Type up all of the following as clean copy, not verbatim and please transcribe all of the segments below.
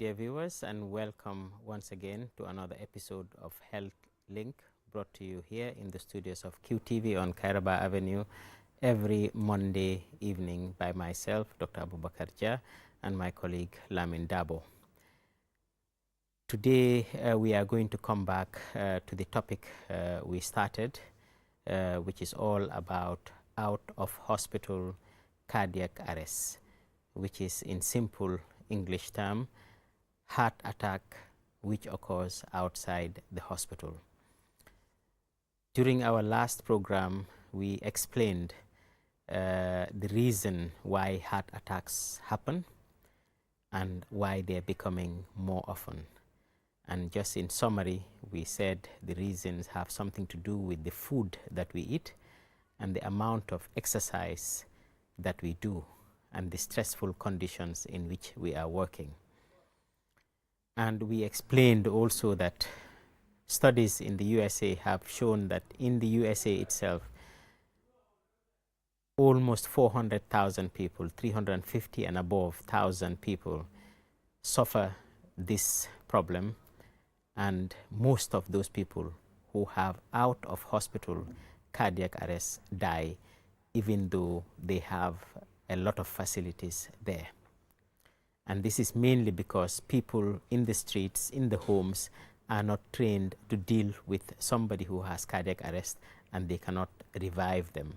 dear viewers, and welcome once again to another episode of Health Link, brought to you here in the studios of QTV on Kairaba Avenue every Monday evening by myself, Dr. Abubakar Jah, and my colleague Lamin Dabo. Today we are going to come back to the topic we started, which is all about out-of-hospital cardiac arrest, which is in simple English term, heart attack which occurs outside the hospital. During our last program, we explained the reason why heart attacks happen and why they're becoming more often. And just in summary, we said the reasons have something to do with the food that we eat and the amount of exercise that we do and the stressful conditions in which we are working. And we explained also that studies in the USA have shown that in the USA itself, almost 400,000 people, 350 and above thousand people suffer this problem, and most of those people who have out-of-hospital cardiac arrest die, even though they have a lot of facilities there. And this is mainly because people in the streets, in the homes, are not trained to deal with somebody who has cardiac arrest, and they cannot revive them.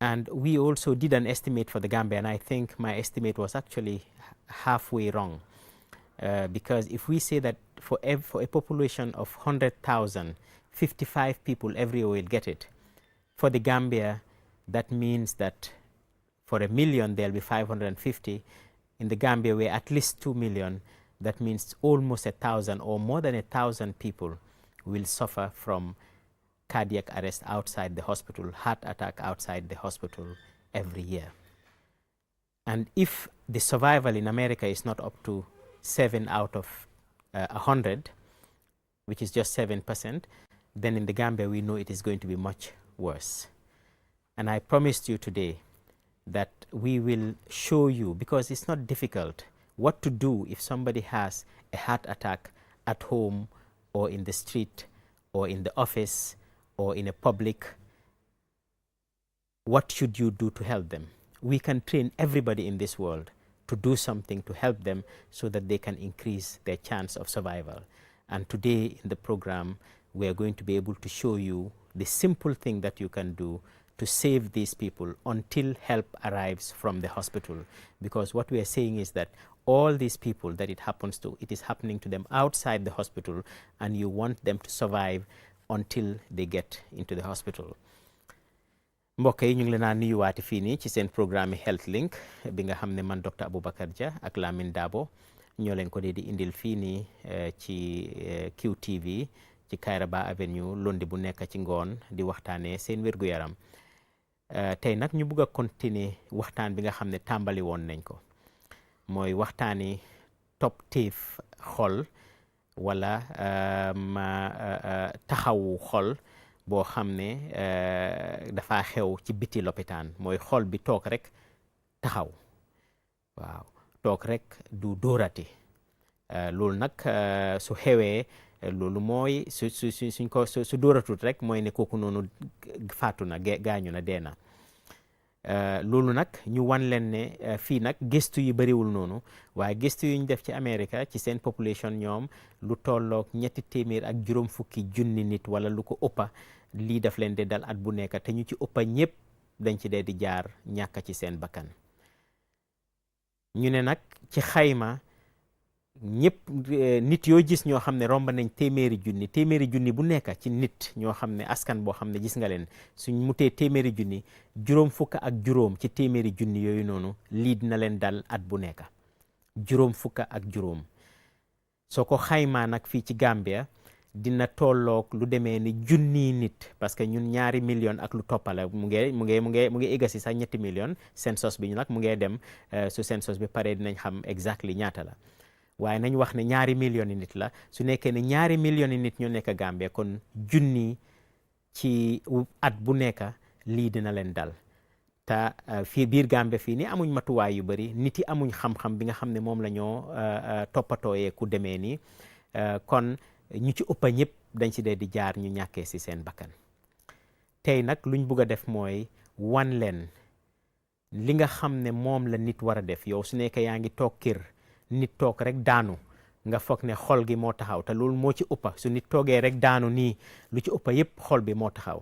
And we also did an estimate for the Gambia, and I think my estimate was actually halfway wrong. Because if we say that for a population of 100,000, 55 people every year will get it, for the Gambia, that means that for 1 million, there'll be 550. In the Gambia, we're at least 2 million. That means almost 1,000 or more than 1,000 people will suffer from cardiac arrest outside the hospital, heart attack outside the hospital every year. And if the survival in America is not up to 7 out of 100, which is just 7%, then in the Gambia, we know it is going to be much worse. And I promised you today that we will show you, because it's not difficult, what to do if somebody has a heart attack at home or in the street or in the office or in a public. What should you do to help them? We can train everybody in this world to do something to help them so that they can increase their chance of survival. And today in the program, we are going to be able to show you the simple thing that you can do to save these people until help arrives from the hospital. Because what we are saying is that all these people that it happens to, it is happening to them outside the hospital, and you want them to survive until they get into the hospital. mbokk yi ñu ngi leen a nuyuwaati fii nii ci seen programme Health Link bi nga xam ne man Dr. Abubakar Jah ak Lamin Dabo ñoo leen ko dee di indil fii nii ci QTV ci Kairaba Avenue lundi bu nekk ci ngoon di waxtaanee seen wér-gu-yaram. Tey nag ñu bëgg a continuer waxtaan bi nga xam ne tàmbali woon nañ ko, mooy waxtaani top teef xol wala taxawu xol boo xam ne dafa xew ci biti lopitaan, mooy xol bi toog rek taxaw, waaw toog rek du dóorati. Loolu nag su xewee, loolu mooy suñ ko su dóoratut rek mooy ne kooku noonu faatu na, gaañu na, dee na. Loolu nag ñu wan leen ne fii nag gëstu yi bariwul noonu, waaye gëstu yu ñu def ci Amérique ci seen population ñoom lu tolloog 350,000 nit wala lu ko ëppa lii daf leen di dal at bu nekk, te ñu ci ëppa ñëpp dañ ci dee di jaar ñàkk ci seen bakkan. ñu ne nag ci xayma ñëpp nit yoo gis ñoo xam ne romb nañ téeméeri junni bu nekk ci nit ñoo xam ne askan boo xam ne gis nga leen suñ mutee téeméeri junni, 50 ci téeméeri junni yooyu noonu lii dina leen dal at bu nekk, 50. soo ko xaymaa nag fii ci Gambia dina tolloog lu demee ni junni nit, parce que ñun 2 million ak lu toppala mu ngi egga si sax 3 million. census bi ñu nag mu ngi dem su census bi pare dinañ xam exactly ñaata la, waaye nañ wax ne 2 million nit la. su nekkee ne 2 million nit ñoo nekk Gambia, kon junni ci at bu nekk lii dina leen dal. te fii biir Gambie fii ni amuñ matuwaay yu bëri nit yi amuñ xam-xam bi nga xam ne moom la ñoo toppatooyee ku demee nii kon ñu ci ëppa ñëpp dañ si dee di jaar ñu ñàkkee si seen bakkan tey nag luñ bugg a def mooy wan leen li nga xam ne moom la nit war a def yow su nekkee yaa ngi toog kër nit toog rek daanu nga foog ne xol gi moo taxaw te loolu moo ci ëppa su nit toogee rek daanu nii lu ci ëppa yëpp xol bi moo taxaw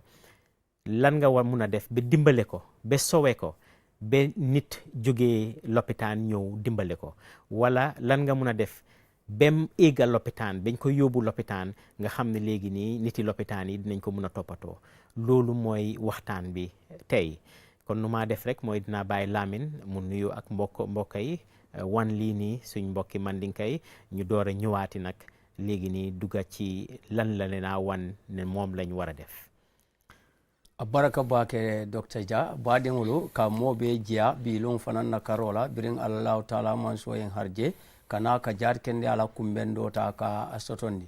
lan nga war mun a def ba dimbale ko ba sowe ko ba nit jógee lopitaan ñëw dimbale ko wala lan nga mun a def bem éega lopitaan bañ ko yóbbu lopitaan nga xam ne léegi nii nit yi lopitaan yi dinañ ko mun a toppatoo loolu mooy waxtaan bi tey kon nu maa def rek mooy dinaa bàyyi Lamin mu nuyu ak mbokk yi wan lii nii suñ mbokki mandinka yi ñu door a ñëwaati nag léegi nii dugga ci lan la leen a wan ne moom lañ war a def a baraka bake Dr. Jah baadiŋolu ka moo be jiya biilum fanan na karola biriŋ alallahu taala man soyen harje kana ka jaar kende ala kumbendo ta ka asotondi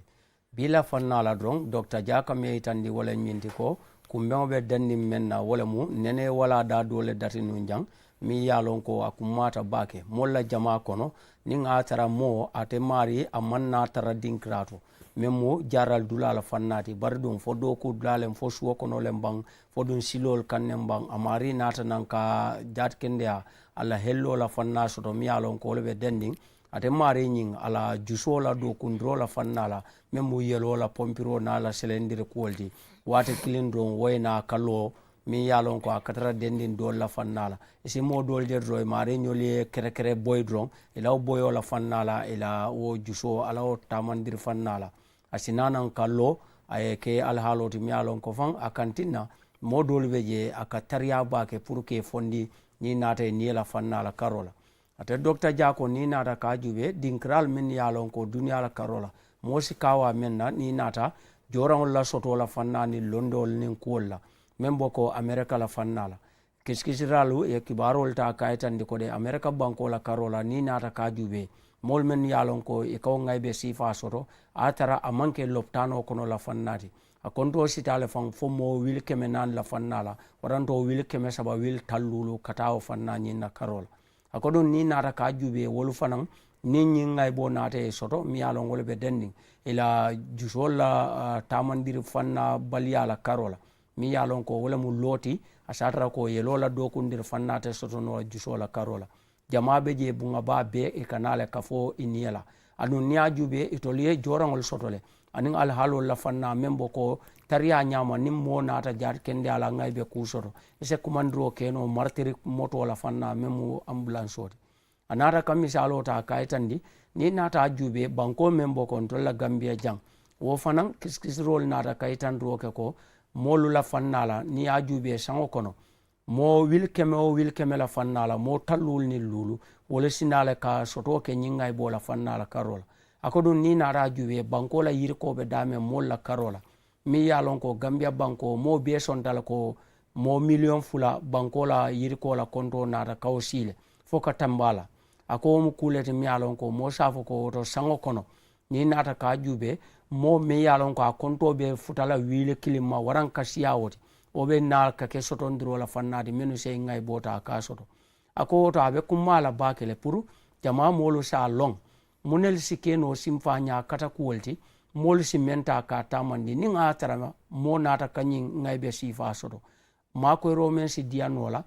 bila fanna la dron Dr. Jah ka me itandi wala nyinti ko kumbeŋo be danni men na wala mu nene wala da dole dati nun jang mi yalon ko akumata bake molla jama kono ni nga tara mo ate mari amanna tara dinkrato memo jaral dulala fannati bari dum fo do ko dulalen fo suwo kono lem bang fo dum silol kannen bang amari nata nan ka jat kende ala hello la fanna soto mi yalon ko be dending ate mari nyin ala jusola do kundro la fannala memo yelo la pompiro na la selendire koldi wate kilindron wayna kallo mi yalon ko akatara dendin dol la fannala isi mo dol der roy mari nyoli kere kere boy dron ila boyo la fannala ila wo juso ala o tamandir fannala asinanan kallo ay ke alhaloti mi yalon ko fan akantina mo dol beje akatariya bake pour que fondi ni nata ni la fannala karola ate Dr. Jah ko ni nata ka jube dinkral min yalon ko dunya la karola mo si kawa menna ni nata joran la soto la fannani londol nin kuolla membo ko America la fannala kiskisiralu e kibarol ta kaytandi ko de America banko la karola ni nata ka jube mol men yalon ko e ko ngaybe sifa soto atara amanke loptano kono la fannati a konto sitale fan fo mo wil keme nan la fannala waranto wil keme saba wil tallulu katawo fannani na karola akodon ni nata ka jube wolu fanan ni ngay bo nate soto mi yalon gol be dending ila jusola tamandir fanna baliyala karola mi yalon ko wala mu loti asatra ko yelola dokundir fannate soto no jusola karola jamabe je bunga ba be e kanale kafo iniela anu niya jube itolie jorangol sotole anin al halo la fanna membo ko tariya nyama nim mo nata jar kende ala ngaybe ku soto ese kumandro keno martiri moto la fanna memu ambulance oti anata kamisalo ta kaytandi ni nata jube banko membo kon to la Gambia jang wo fanan kiskisrol nata kaytandro ke ko molu la fannala ni ajube sango kono mo wil keme la fannala mo tallul ni lulu wala sinala ka soto ke nyingay bo la fannala karola akodun ni nata jube banko la yirko be dame mol la karola mi yalon ko Gambia banko mo be sondala ko mo million fula banko la yirko la konto nata kawsile foka tambala ako mu kulete mi yalon ko mo safo ko to sango kono ni nata ka jube mo mi yalon ko a konto be futala wile kilima waran kasiya woti o be na ka ke soton dro la fannadi menu sey ngay bota ka soto ako to abe kumala bakele puru jama molo sa long munel sikeno simfanya kata kuolti mol simenta ka tamandi ni ngatara mo nata kanyin ngay be sifa soto mako romen si dianola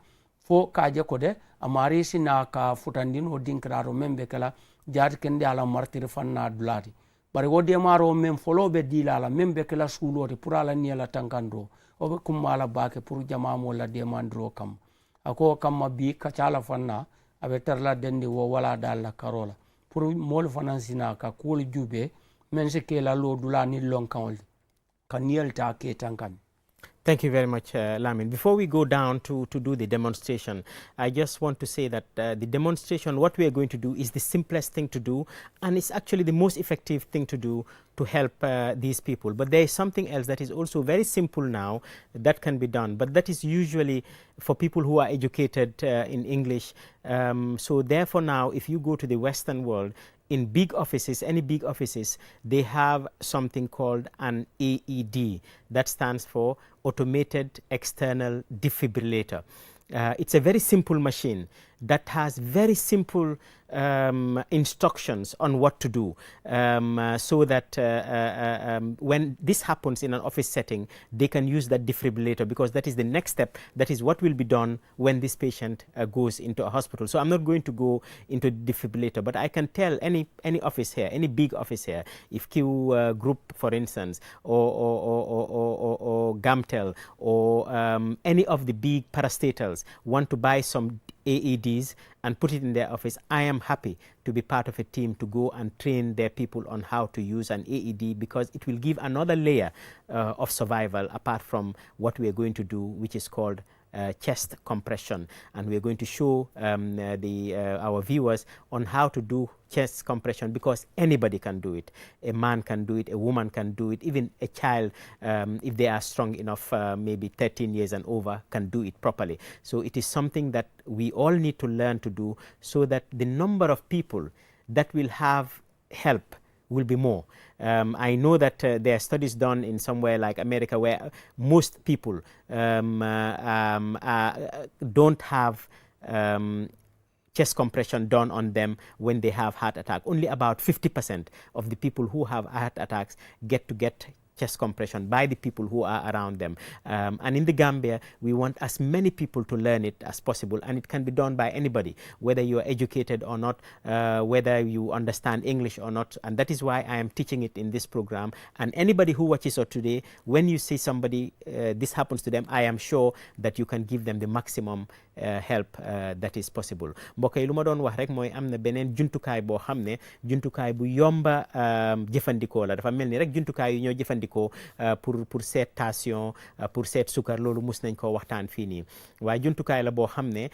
fo kaje ko de amari sina ka futandino dinkraro membe kala jaat kende ala martir fanna dulati bari wode maro mem folobe dilala membe kala suloti pour ala ni ala tankando o be kumala bake pour jamamo la demandro kam ako kamma bi ka cala fanna abe terla dendi wo wala dalla karola pour mol finansina ka kul jube men se kela lo dulani lonkawli kaniel ta ke tankam. Thank you very much, Lamin. Before we go down to do the demonstration, I just want to say that the demonstration, what we are going to do is the simplest thing to do, and it's actually the most effective thing to do to help these people. But there is something else that is also very simple now that can be done, but that is usually for people who are educated in English. So therefore now, if you go to the Western world, in big offices, any big offices, they have something called an AED. That stands for Automated External Defibrillator. It's a very simple machine that has very simple instructions on what to do, so that when this happens in an office setting, they can use that defibrillator, because that is the next step. That is what will be done when this patient goes into a hospital. So I'm not going to go into defibrillator, but I can tell any office here, any big office here, if Q Group, for instance, or Gamtel, or any of the big parastatals want to buy some AEDs and put it in their office, I am happy to be part of a team to go and train their people on how to use an AED, because it will give another layer of survival apart from what we are going to do, which is called chest compression. And we are going to show our viewers on how to do chest compression, because anybody can do it. A man can do it, a woman can do it, even a child, if they are strong enough, maybe 13 years and over, can do it properly. So it is something that we all need to learn to do, so that the number of people that will have help will be more. I know that there are studies done in somewhere like America where most people don't have chest compression done on them when they have heart attack. Only about 50% of the people who have heart attacks get chest compression by the people who are around them. And in the Gambia, we want as many people to learn it as possible, and it can be done by anybody, whether you are educated or not, whether you understand English or not. And that is why I am teaching it in this program. And anybody who watches us today, when you see somebody, this happens to them, I am sure that you can give them the maximum help that is possible. Mbokk yi lu ma doon wax rek mooy am na beneen jumtukaay boo xam ne jumtukaay bu yomba jëfandikoo la. Dafa mel ni rek jumtukaay yu ñoo jëfandikoo pour seet tension, pour seet sukar, loolu mus nañ ko waxtaan fii nii. Waaye jumtukaay la boo xam ne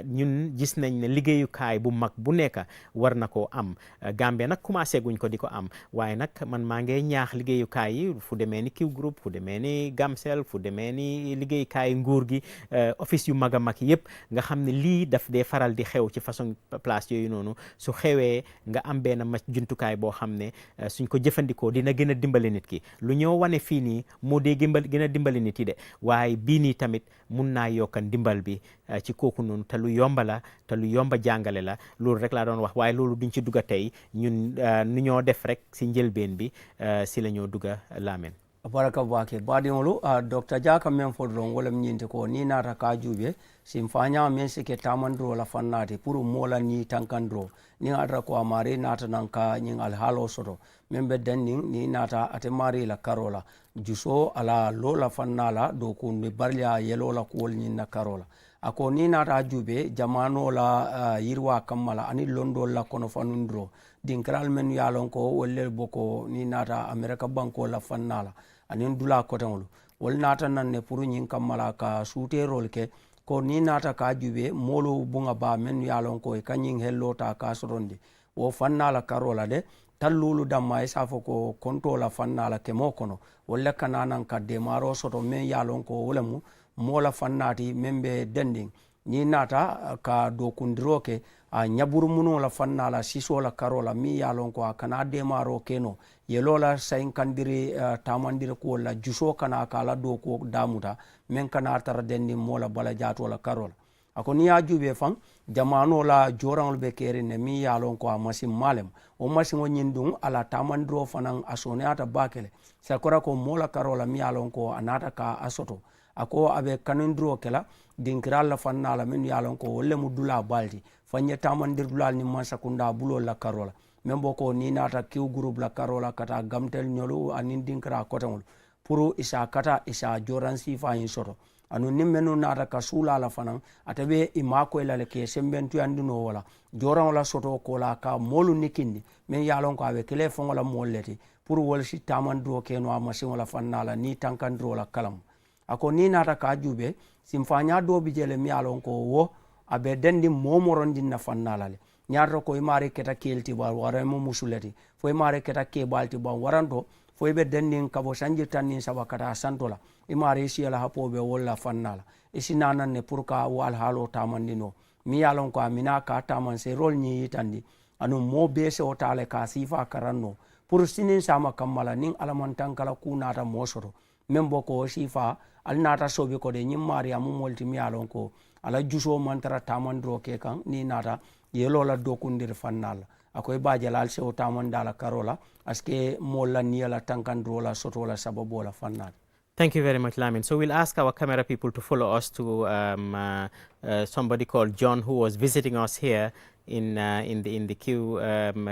ñun gis nañ ne liggéeyukaay bu mag bu nekk war na koo am. Gambia nag commencé guñ ko di ko am, waaye nag man maa ngi ñaax liggéeyukaay yi fu demee ni Q Group, fu demee ni Gamcel, fu demee ni liggéeyukaay nguur gi, office yu mag a mag yëpp, nga xam ne lii daf dee faral di xew ci façon place yooyu noonu. Su xewee nga am benn jumtukaay boo xam ne suñ ko jëfandikoo dina gën a dimbale nit ki. Lu ñoo wane fii nii moo dee gën a dimbale nit yi de, waaye bii nii tamit mun naa yokka ndimbal bi ci kooku noonu, te lu yomba la, te lu yomba jàngale la. Loolu rek laa doon wax, waaye loolu duñ ci dugga tey. Ñun nu ñoo def rek si njëlbeen bi si la ñoo dugga laamen. Baraka bake badiŋolu Dr. Jaka men fo doron wolem ñinte ko ni naata ka juube sim faña men sike tamandiro la fannati pour mola ni tankandiro ni atra ko amari naata nan ka ñiŋ alhaalo soto men be danniŋ ni naata ate mari la karola juso ala lola fannala do kunde barliya yelo la kuwol ñiŋ na karola ako ni naata juube jamano la yirwa kammala ani londol la kono fanundiro dinkiral men yalon ko wolle boko ni naata America banko la fannala anin dula kotaŋolu wol naata nan ne pour ñiŋ kammala ka suuterol ke ko ni naata ka jube moolu buŋa ba men yalon ko ka ñiŋ hello ta ka sotondi wo fannala karola de tallulu damma isa fo ko konto la fannala kemo kono wolle kananan ka demaro soto men yalon ko wolemu mola fannati men be dending ni naata ka dokundiro ke a ñaburu muno la fannala siso la karola mi yalon ko kana demaro keno yelola sayin kandiri tamandiri ko la juso kana kala do ko damuta men kana tara dendi mola bala jato la karola ako ni ajube fan jamano la joranol be kere ne mi yalon ko masim malem o masim nyindung ala tamandiro fanan asoniata bakele sakora ko mola karola mi yalon ko anata ka asoto ako abe kanindro kela dinkiral la fannala men yalon ko wolle mudula balti fanye tamandir dulal ni masakunda bulo la karola membo ko ni nata Q Group la karola kata Gamtel nyolu anin dinkira kotangol pour isa kata isa joran sifa yin soto anu nimmenu nata ka sula la fanan atabe imako ila le ke sembentu andino wala joran la soto ko la ka molu nikindi men yalon ko abe kele fon wala molleti pour wol si tamandro ke no amasin wala fannala ni tankandro la kalam ako ni nata ka jube simfanya do bijele mi yalon ko wo abe dendi momorondi na fannala le nyaaro ko imare keta kelti ba waramo musulati fo imare keta ke balti ba waranto fo be dendi kabo sanji tanni sabakata santola imare siela hapobe wala fannala isinana ne purka wal halo tamandino mi yalon ko amina ka taman se rol ni yitandi anu mo be se otale ka sifa karanno pour sinin sama kammala nin alamantan kala kunata mosoro membo ko sifa al nata sobi ko de nyim maria mu molti mi alon ko ala juso mantara tamandro ke kan ni nata yelo la dokundir fannal akoy bajal al sew tamandala karola aske molla ni ala tankandro la soto la sababu la fannal. Thank you very much, Lamin. So we'll ask our camera people to follow us to somebody called John, who was visiting us here in the Q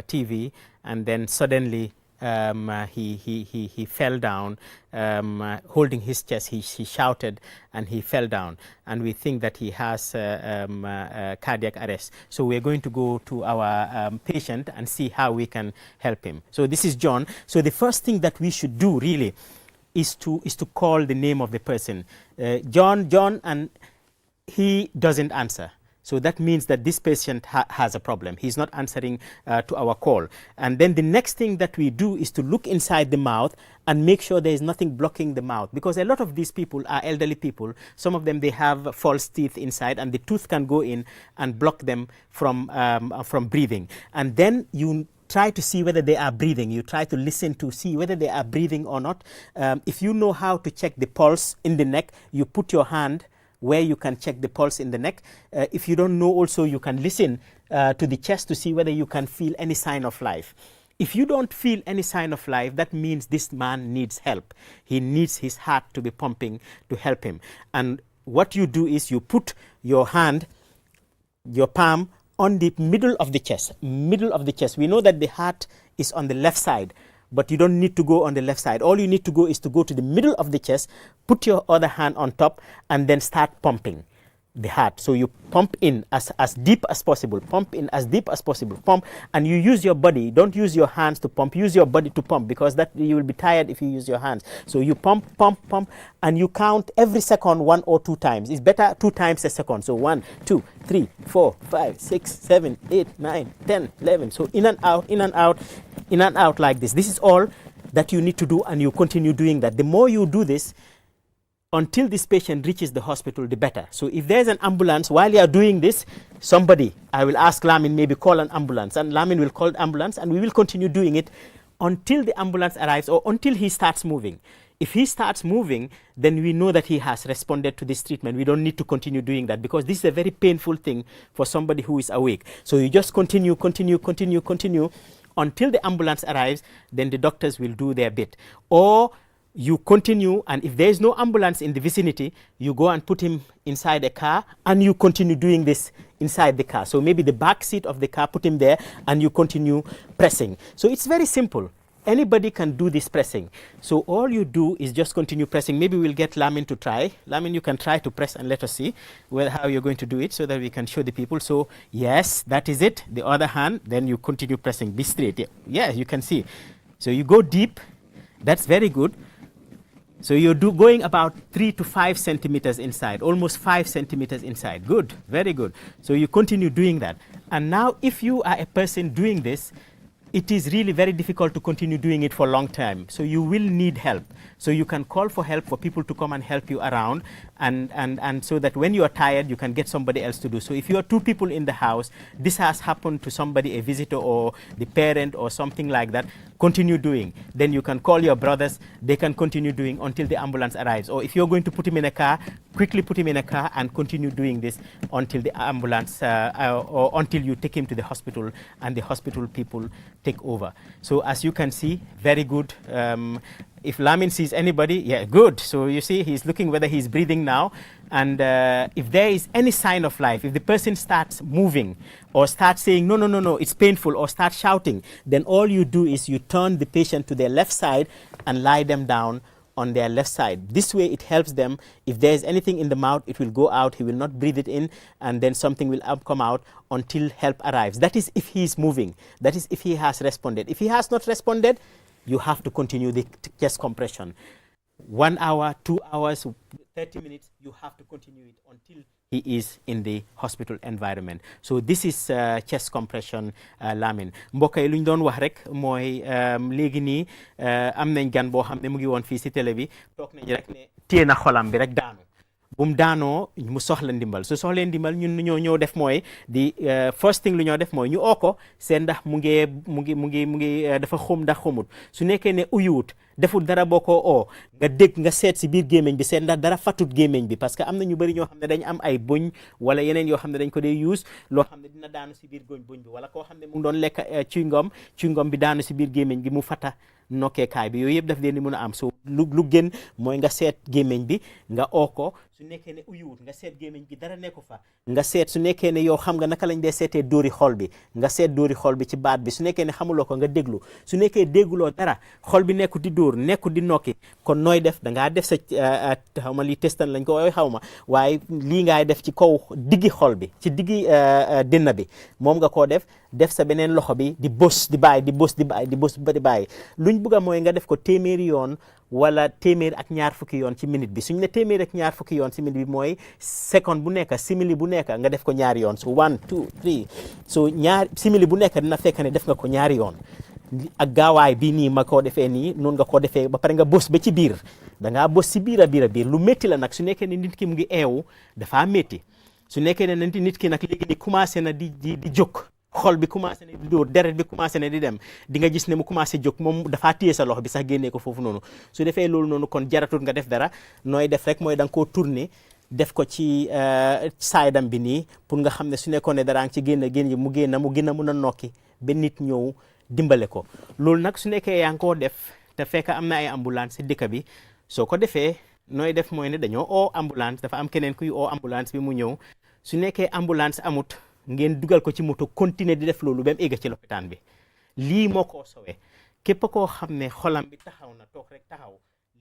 TV, and then suddenly he fell down, holding his chest. He shouted and he fell down, and we think that he has cardiac arrest. So we're going to go to our patient and see how we can help him. So this is John. So the first thing that we should do really is to call the name of the person. John, and he doesn't answer. So that means that this patient has a problem. He's not answering to our call. And then the next thing that we do is to look inside the mouth and make sure there is nothing blocking the mouth. Because a lot of these people are elderly people. Some of them, they have false teeth inside, and the tooth can go in and block them from breathing. And then you try to see whether they are breathing. You try to listen to see whether they are breathing or not. If you know how to check the pulse in the neck, you put your hand where you can check the pulse in the neck. If you don't know also, you can listen to the chest to see whether you can feel any sign of life. If you don't feel any sign of life, that means this man needs help. He needs his heart to be pumping to help him. And what you do is you put your hand, your palm, on the middle of the chest, We know that the heart is on the left side, but you don't need to go on the left side. All you need to go is to go to the middle of the chest, put your other hand on top, and then start pumping the heart. So you pump in as deep as possible, pump in as deep as possible, pump, and you use your body. Don't use your hands to pump, use your body to pump, because that you will be tired if you use your hands. So you pump, and you count every second 1 or 2 times. It's better 2 times a second. So 1, 2, 3, 4, 5, 6, 7, 8, 9, 10, 11. So in and out, in and out, in and out like this. This is all that you need to do, and you continue doing that. The more you do this, until this patient reaches the hospital, the better. So if there's an ambulance, while you are doing this, I will ask Lamin, maybe call an ambulance, and Lamin will call the ambulance, and we will continue doing it until the ambulance arrives or until he starts moving. If he starts moving, then we know that he has responded to this treatment. We don't need to continue doing that, because this is a very painful thing for somebody who is awake. So you just continue until the ambulance arrives. Then the doctors will do their bit. Or you continue, and if there is no ambulance in the vicinity, you go and put him inside a car, and you continue doing this inside the car. So maybe the back seat of the car, put him there, and you continue pressing. So it's very simple. Anybody can do this pressing. So all you do is just continue pressing. Maybe we'll get Lamin to try. Lamin, you can try to press, and let us see how you're going to do it, so that we can show the people. So yes, that is it. The other hand, then you continue pressing. Be straight. Yeah, you can see. So you go deep. That's very good. So you're going about 3 to 5 centimeters inside, almost 5 centimeters inside. Good, very good. So you continue doing that. And now if you are a person doing this, it is really very difficult to continue doing it for a long time. So you will need help. So you can call for help, for people to come and help you around, and so that when you are tired, you can get somebody else to do. So if you are 2 people in the house, this has happened to somebody, a visitor or the parent or something like that, continue doing. Then you can call your brothers, they can continue doing until the ambulance arrives. Or if you're going to put him in a car, quickly put him in a car and continue doing this until the ambulance, or until you take him to the hospital and the hospital people take over. So as you can see, very good. If Lamin sees anybody, yeah, good. So you see, he's looking whether he's breathing now. And if there is any sign of life, if the person starts moving or starts saying, no, it's painful, or start shouting, then all you do is you turn the patient to their left side and lie them down on their left side. This way it helps them. If there is anything in the mouth, it will go out. He will not breathe it in, and then something will come out until help arrives. That is if he is moving. That is if he has responded. If he has not responded, you have to continue the chest compression. 1 hour, 2 hours, 30 minutes, you have to continue it until he is in the hospital environment. So this is chest compression, Lamin. Mbokk yi lu ñu doon wax rek mooy léegi nii am nañ gan boo xam ne mu ngi woon fii si télé bi toog nañ rek ne téye na xolam bi rek daanu bu mu daanoo mu soxla ndimbal su soxlee ndimbal ñun ñoo def mooy di first thing lu ñoo def mooy ñu oo ko seen ndax mu ngi dafa xum ndax xumut su nekkee ne uyuwut deful dara boo ko oo nga dégg nga seet si biir gémmiñ bi seen ndax dara fatut gémmiñ bi parce que am na ñu bëri ñoo xam ne dañ am ay buñ wala yeneen yoo xam ne dañ ko dee use loo xam ne dina daanu si biir buñ bi wala koo xam ne mu ngi doon lekk chewing-gum bi daanu si biir gémmiñ gi mu fata nokkeekaay bi yooyu yëpp daf leen di mën a am so lu gën mooy nga seet gémmiñ bi nga oo ko su nekkee ne uyuwut nga seet gémmiñ gi dara nekku fa nga seet su nekkee ne yow xam nga naka lañ dee seetee dóori xol bi nga seet dóori xol bi ci baat bi su nekkee ne xamuloo ko nga déglu su nekkee dégguloo dara xol bi nekku di dóor nekku di nokki kon nooy def da ngaa def sa xaw ma lii testan lañ ko woowee xaw ma waaye lii ngaay def ci kaw diggi xol bi ci diggi dënn bi moom nga koo def sa beneen loxo bi di bës di bàyyi di bës di bàyyi di bës ba di bàyyi luñ bugg a mooy nga def ko téeméeri yoon wala téeméer ak ñaar fukki yoon ci minute bi suñ ne téeméer ak ñaar fukki yoon ci minute bi mooy seconde bu nekk simili bu nekk nga def ko ñaari yoon so 1 2 3 so simili bu nekk dina fekk ne def nga ko ñaari yoon ak gaawaay bii nii ma koo defee nii noonu nga ko defee ba pare nga bës ba ci biir da ngaa bës si biir a biir lu métti la nag su nekkee ne nit ki mu ngi eewu dafaa métti su nekkee ne nit ki nag léegi ni commencé na di jóg xol bi commencé na di dóor deret bi commencé na di dem di nga gis ne mu commencé jóg moom dafaa téye sa loxo bi sax génnee ko foofu noonu su defee loolu noonu kon jaratul nga def dara nooy def rek mooy da nga koo tourner def ko ci saydam bi nii pour nga xam ne su nekkoon ne dara nga ci génn mu gën a mun a nokki ba nit ñëw dimbale ko loolu nag su nekkee yaa ngi koo def te fekk am na ay ambulance si dëkk bi soo ko defee nooy def mooy ne dañoo oo ambulance dafa am keneen kuy oo ambulance bi mu ñëw su nekkee ambulance amut ngeen dugal ko ci moto continuer di def loolu ba mu egg ci lopitaan bi lii moo koo sowee képp koo xam ne xolam bi taxaw na toog rek taxaw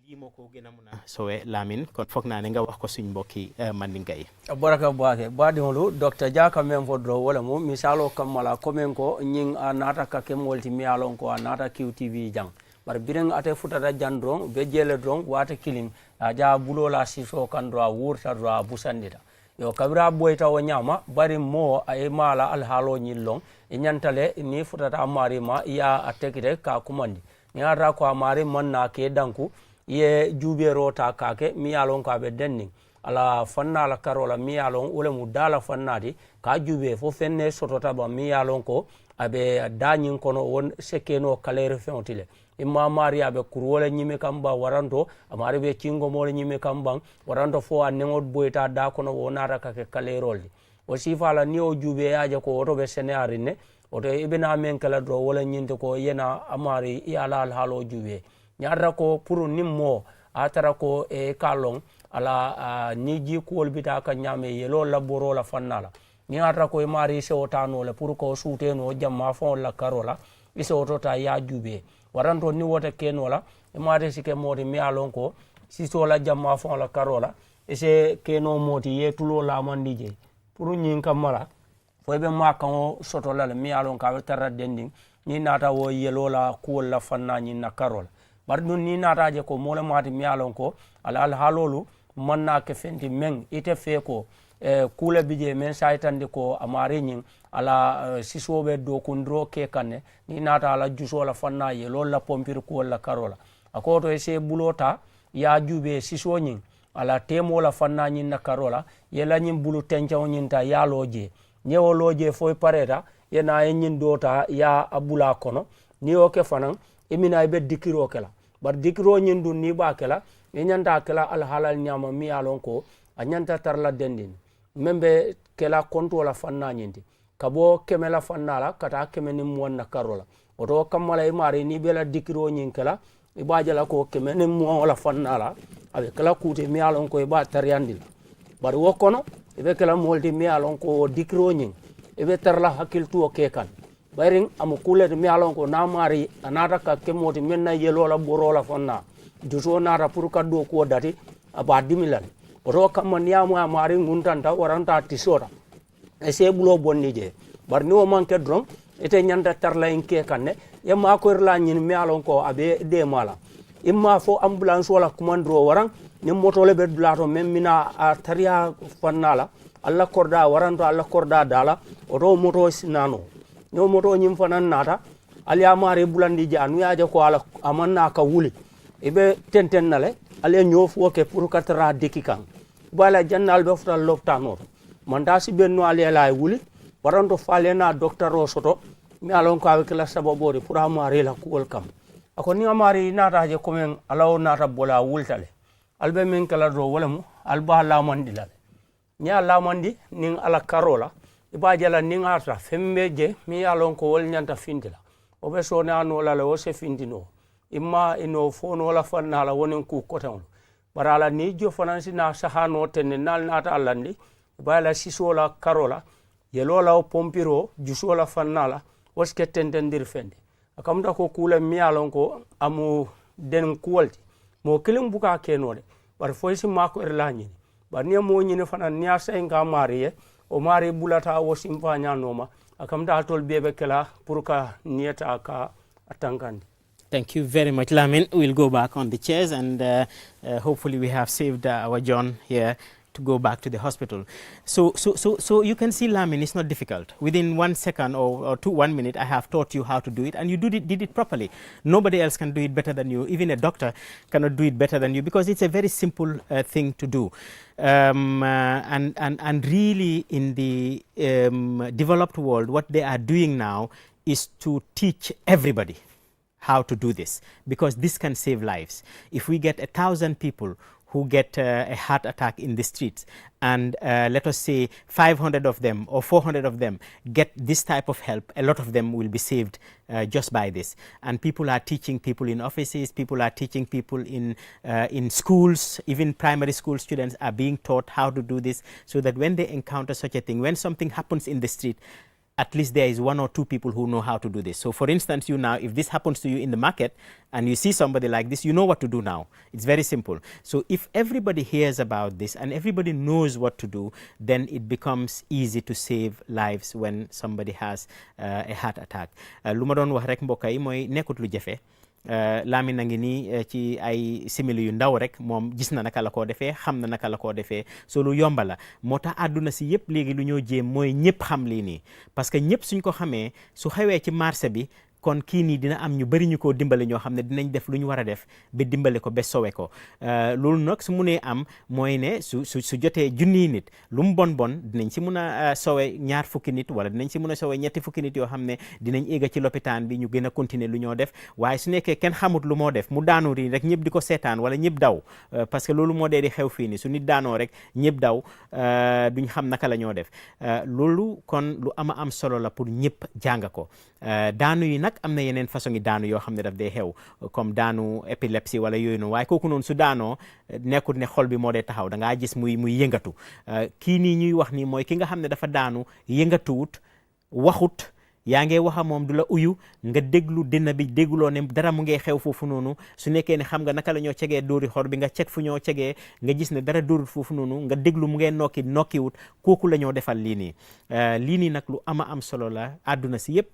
lii moo ko gën a mun a sowee Lamin kon foog naa ne nga wax ko suñ mbokki mandinka yi baraka baake baadiŋolu docteur Dia ka meŋ fo doro wo le mu misalo kammala komen ko ñiŋ a naata ka kemol ti miŋ ye a loŋ ko a naata QTV jaŋ bari biriŋ ate futata jaŋ doroŋ be jeele doroŋ waate kiliŋ a ja buloo la sisoo kaŋ doro a wuurita doro a busandita yo kabira boyta wo ñama bari mo ay mala alhaalo ñin long e ñantale ni futata mari ma ya atekite ka kumandi ni ata ko mari man na ke danku ye jubero ta kake mi yalon ka be denning ala fanna la karola mi yalon wala mu dala fannadi ka jube fo fenne sotota ba mi yalon ko abe dañin kono won sekeno kalere feontile imma mari abe kurwole nyime kamba waranto amari be cingo mole nyime kamba waranto fo annengod boyta da kono wonara ka kalerol o sifala ni o jube yaaje ko oto be senaari ne oto ibena men kala do wala nyinte ko yena amari yala al halo jube nyaara ko pour nimmo atara ko e kalon ala ni ji kuol bita ka nyame yelo laboro la fannala nyaara ko mari se otano le pour ko suuteno jamma fon la karola iso tota ya jube waranto ni wote kenola e mate sike moti mi alon ko siso la jamma fon la karola e se keno moti ye tulo la mandije pour nyin kamala fo be ma kan soto la mi alon ka tarra dending ni nata wo yelo la kuol la fanna nyin na karola bar dun ni nata je ko mole mati mi alon ko al halolu manna ke fenti meng ite fe ko kula bije men saytande ko amari nyin ala sisobe do kundro ke kanne ni nata ala juso la fanna ye lol la pompir ko la karola akoto e se bulota ya jube siso nyin ala temo la fanna nyin na karola ye la nyin bulu tenchaw nyin ta ya loje nyewo loje foy pareta ye na e nyin dota ya abula kono ni o ke fanan emina be dikiro kala bar dikiro nyin dun ni ba kala e nyanta kala al halal nyama mi alon ko a nyanta tarla dendin membe kela konto la fanna nyindi kabo kemela fanna la kata kemeni muwan na karola oto kamala e mari ni bela dikiro nyin kala e bajala ko kemeni muwan la fanna la abe kala kute mi alon ko e ba taryandil bar wokono e be kala molti mi alon ko dikiro nyin e be tarla hakil tuo kekan bayring am kulet mi alon ko na mari anata ka kemoti menna yelo la borola fanna juso nata pour kaddo ko dati aba dimilan oto kamman yamu amari nguntanta waranta tisora e se bulo bonni je bar ni o manke dron ete nyanda tarla inke kanne e ma ko rla nyin mi alon ko abe de mala imma fo ambulance wala commandro waran ni moto le be dulato mem mina a taria fannala alla korda waranto alla korda dala oto moto sinano no moto nyim fanan nata ali amari bulandi janu yaaje ko ala amanna ka wuli ibe tenten nale ale nyof woke pour katara dekikan bala jannal be futal loptano manda si benno ale lay wuli waranto fale na docteur o soto mi alon ko avec la sababori pour amari la kuol kam ako ni amari nata je komen alaw nata bola wultale albe men kala do wala mu alba la mandi la nya la mandi nin ala karola iba jala nin ata fembe je mi alon ko wol nyanta findila o be so na no la o se findino imma ino fono la fanna la wonen ku kotan barala ni jo fanansi na sahano ten nal nata alandi bala sisola karola yelola o pompiro jusola fannala waske tendendir fendi akamda ko kula mi alon ko amu den kuwalti mo kilim buka kenode bar foysi mako erlañi bar ni mo ñine fana ni asa nga mariye o mari bulata wo simpa nyanoma akamda tol bebe kala pour ka nieta ka atankandi. Thank you very much, Lamin. We'll go back on the chairs and hopefully we have saved our John here to go back to the hospital. So you can see, Lamin, it's not difficult. Within 1 second or 1 minute, I have taught you how to do it, and you did it properly. Nobody else can do it better than you. Even a doctor cannot do it better than you, because it's a very simple thing to do. And really, in the developed world, what they are doing now is to teach everybody how to do this, because this can save lives. If we get 1,000 people who get a heart attack in the streets, and let us say 500 of them or 400 of them get this type of help, a lot of them will be saved just by this. And people are teaching people in offices, people are teaching people in schools, even primary school students are being taught how to do this, so that when they encounter such a thing, when something happens in the street, at least there is 1 or 2 people who know how to do this. So for instance, you now, if this happens to you in the market and you see somebody like this, you know what to do now. It's very simple. So if everybody hears about this and everybody knows what to do, then it becomes easy to save lives when somebody has a heart attack. Lu ma doon wax rek mbokk yi mooy nekkut lu jafe. Lamin ngi nii ci ay simili yu ndaw rek moom gis na naka la koo defee, xam na naka la koo defee, so lu yomba la. moo tax àdduna si yëpp léegi lu ñoo jéem mooy ñëpp xam lii nii, parce que ñëpp suñ ko xamee su xewee ci marché bi kon kii nii dina am ñu bëri ñu ko dimbale ñoo xam ne dinañ def lu ñu war a def ba dimbale ko ba sowe ko. loolu nag su munee am mooy ne su jotee junniy nit lu mu bon bon dinañ si mun a sowe 2 fukki nit, wala dinañ si mun a sowe 3 fukki nit yoo xam ne dinañ éega ci lopitaan bi ñu gën a continuer lu ñoo def. waaye su nekkee kenn xamut lu moo def mu daanu rii rek ñëpp di ko seetaan wala ñëpp daw, parce que loolu moo dee di xew fii nii, su nit daanoo rek ñëpp daw, duñ xam naka la ñoo def. loolu kon lu am solo la pour ñëpp jàng ko. daanu yi nag am na yeneen façon yi daanu yoo xam ne daf dee xew, comme daanu épilepsie wala yooyu noonu, waaye kooku noonu su daanoo nekkut ne xol bi moo dee taxaw, da ngaa gis muy yëngatu. kii nii ñuy wax nii mooy ki nga xam ne dafa daanu yëngatuwut, waxut, yaa ngee waxa moom du la uyu, nga déglu dina bi dégloo ne dara mu ngee xew foofu noonu. su nekkee ne xam nga naka la ñoo cegee dóori xor bi, nga ceg fu ñoo cegee nga gis ne dara dóorut foofu noonu, nga déglu mu ngee nokkiwut, kooku la ñoo defal lii nii. lii nii nag lu am solo la. àdduna si yëpp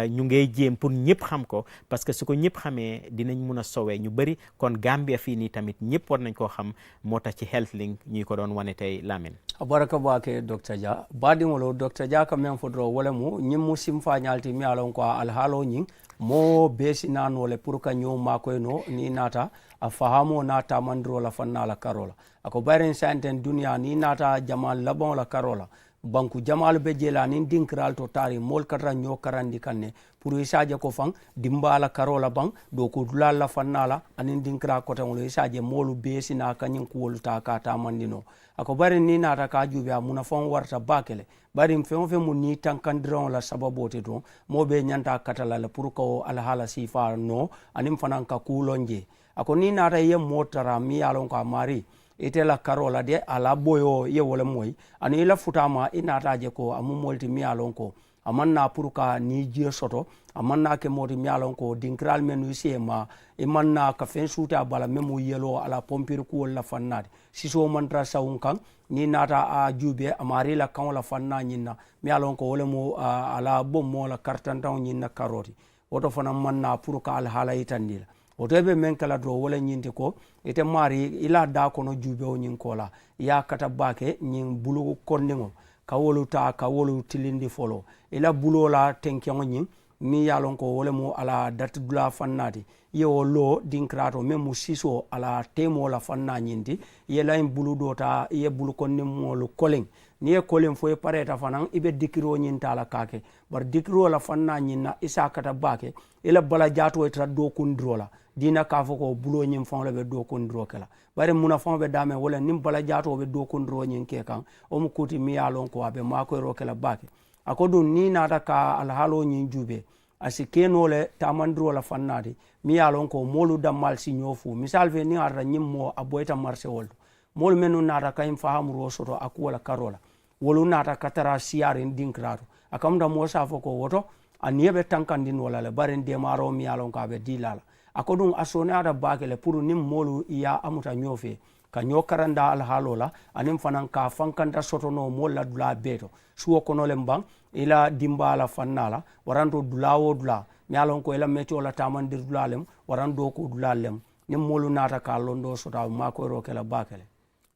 ñu ngey jéem pour ñëpp xam ko, parce que su ko ñëpp xamee dinañ mun a sowee ñu bëri. kon Gambia fii nii tamit ñëpp war nañ koo xam, moo tax ci Health Link ñuy ko doon wane tey. Lamin baraka bake Dr. Jah badingolo Dr. Jah ka men fodro wala mu ñimmu simfa ñalti mi alon ko alhalo ñing mo besi nanole pour ka ñoo makoy no ni nata a fahamo nata mandro la fanna la karola ako bayren santen dunia ni nata jamal labon la karola banku jamal be jela nin dinkral to tari mol katra ñoo karandi kanne pour isaje ko fang dimbala karola bang do ko dulala fannala anin dinkra ko tan lo isaje molu besi na kanyin kuwol ta ka ta mandino ako bari ni nata ka jubi amuna fon warta bakele bari fe mun ni tankandron la sababote to mo be nyanta katala la pour ko alhala sifa no anim fanan ka kulonje ako ni nata ye motara mi alon ka mari ite la karola de ala boyo ye wala moy ani la futama inata je ko amu molti mi alon ko amanna pour ka ni je soto amanna ke modi mi alon ko dinkral menu sema imanna ka fen suta bala memu yelo ala pompir ko la fannade siso mantra sawun kan ni nata a jube amari la kan la fanna nyinna mi alon ko wala mo ala bommo la kartantaw nyinna karoti woto fana manna pour ka al hala itandila otobe men kala do wala nyinte ko ite mari ila da kono jube o nyin kola ya kata bake nyin bulu kondingo ka wolu tilindi folo ila bulo la tenkengo nyin mi yalon ko wole mo ala date dula fannati ye o lo dinkrato même siso ala temo la fanna nyindi ye la bulu dota ye bulu konni mo lo kolen ni ye kolen fo e pareta fanan ibe dikiro nyinta la kake bar dikiro la fanna nyinna isa kata bake ila bala jato e tra do kundrola dina ka fo ko bulo nyim fon le be do kundro kala bare muna fon be dame wala nim bala jato be do kundro nyin ke kan o mu kuti mi yalon ko abe mako ro kala bake akodu ni nata ka alhalo nyin jube asi kenole tamandro la fannadi mi yalon ko molu dammal si nyofu misal ve ni arra nyimmo aboyta marché woldo molu menu nata kayim fahamu rosoto akuwala karola wolu nata katara siyarin dinkrato akamda mo safo ko woto aniebe tankandin wala le bare ndemaro mi yalon ka be dilala akodun asone ada bakele pour nim molu iya amuta nyofe ka nyokaranda alhalola anim fanan ka fankanta sotono molla dula beto suwo kono lembang ila dimbala fannala waranto dulawo dula nyalon ko ila meteo la tamandir dulalem warando ko dulalem nim molu nata ka londo sota mako ro kala bakele.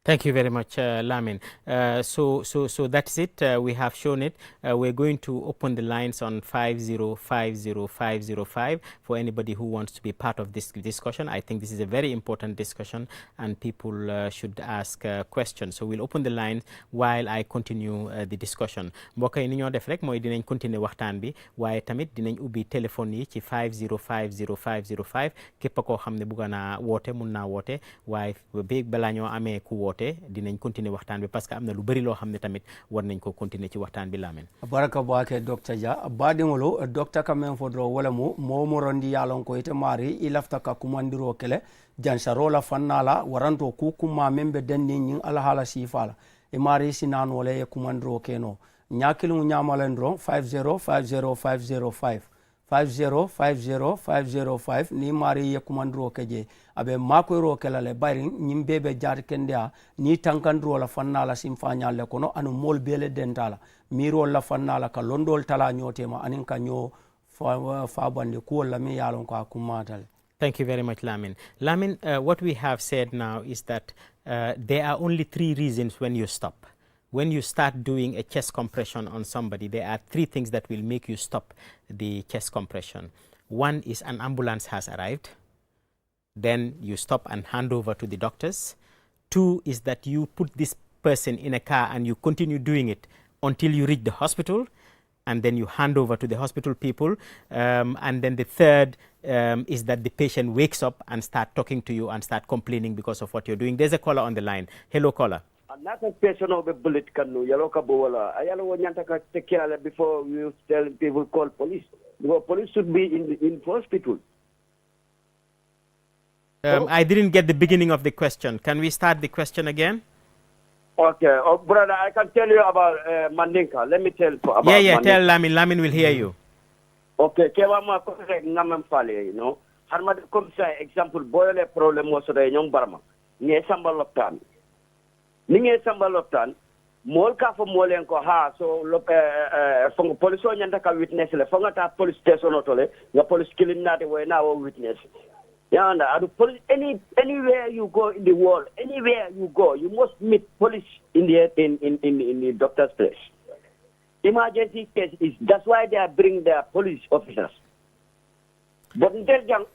Thank you very much, Lamin. So that's it. We have shown it. We're going to open the lines on 5050505 for anybody who wants to be part of this discussion. I think this is a very important discussion and people should ask questions. So we'll open the lines while I continue the discussion. Mbokk yi ni ñoo def rek mooy dinañ continuer waxtaan bi waaye tamit dinañ ubbi téléphone yi ci 5050505 képp koo xam ne bëgg naa woote mun naa woote waaye bi balaa ñoo amee ku woote dinañ continuer waxtaan bi parce que am na lu bëri loo xam ne tamit war nañ ko continuer ci waxtaan bi Lamin. Baraka baake Dr. Jah badingolo Dr. Kamen fodro wala mo morondi yalon ko ite mari ilafta ka kumandiro kele jansarola fannala waranto ku kuma membe denni nyin alhala sifala e mari sinan wala e kumandiro keno nyakilu nyamalendro 5050505 5050505 ni mari ye kumandro keje abe mako ro kala le bari nyimbebe jar kendia ni tankandro la fannala simfanya le kono anu mol bele dentala miro la fannala ka londol tala nyotema anin ka nyo fa bande ko la mi yalon ko akumatal. Thank you very much, Lamin. Lamin, what we have said now is that there are only 3 reasons when you stop. When you start doing a chest compression on somebody, there are 3 things that will make you stop the chest compression. One is an ambulance has arrived. Then you stop and hand over to the doctors. 2 is that you put this person in a car and you continue doing it until you reach the hospital. And then you hand over to the hospital people. And then the 3rd is that the patient wakes up and start talking to you and start complaining because of what you're doing. There's a caller on the line. Hello, caller. Not a person of a bullet canoe, Yaloka Bola. I don't take care before we tell people call police. Because police should be in hospital. I didn't get the beginning of the question. Can we start the question again? Okay. Oh, brother, I can tell you about Mandinka. Let me tell you about Yeah, Mandinka. tell Lamin. Lamin will hear you. Okay. Kewama korek ngamam fale, you know. Harmad komsa example boyle problem was the young Burma. Nye sambal loptan. Ninge sambal loptan. Mol ka fo molen ko ha so fongo police o nyanta ka witness le fonga ta police station otole nga police killing nate we na o witness. Yeah, and police anywhere you go in the world, anywhere you go, you must meet police in the doctor's place. Emergency case is that's why they are bringing their police officers. But in Telgang,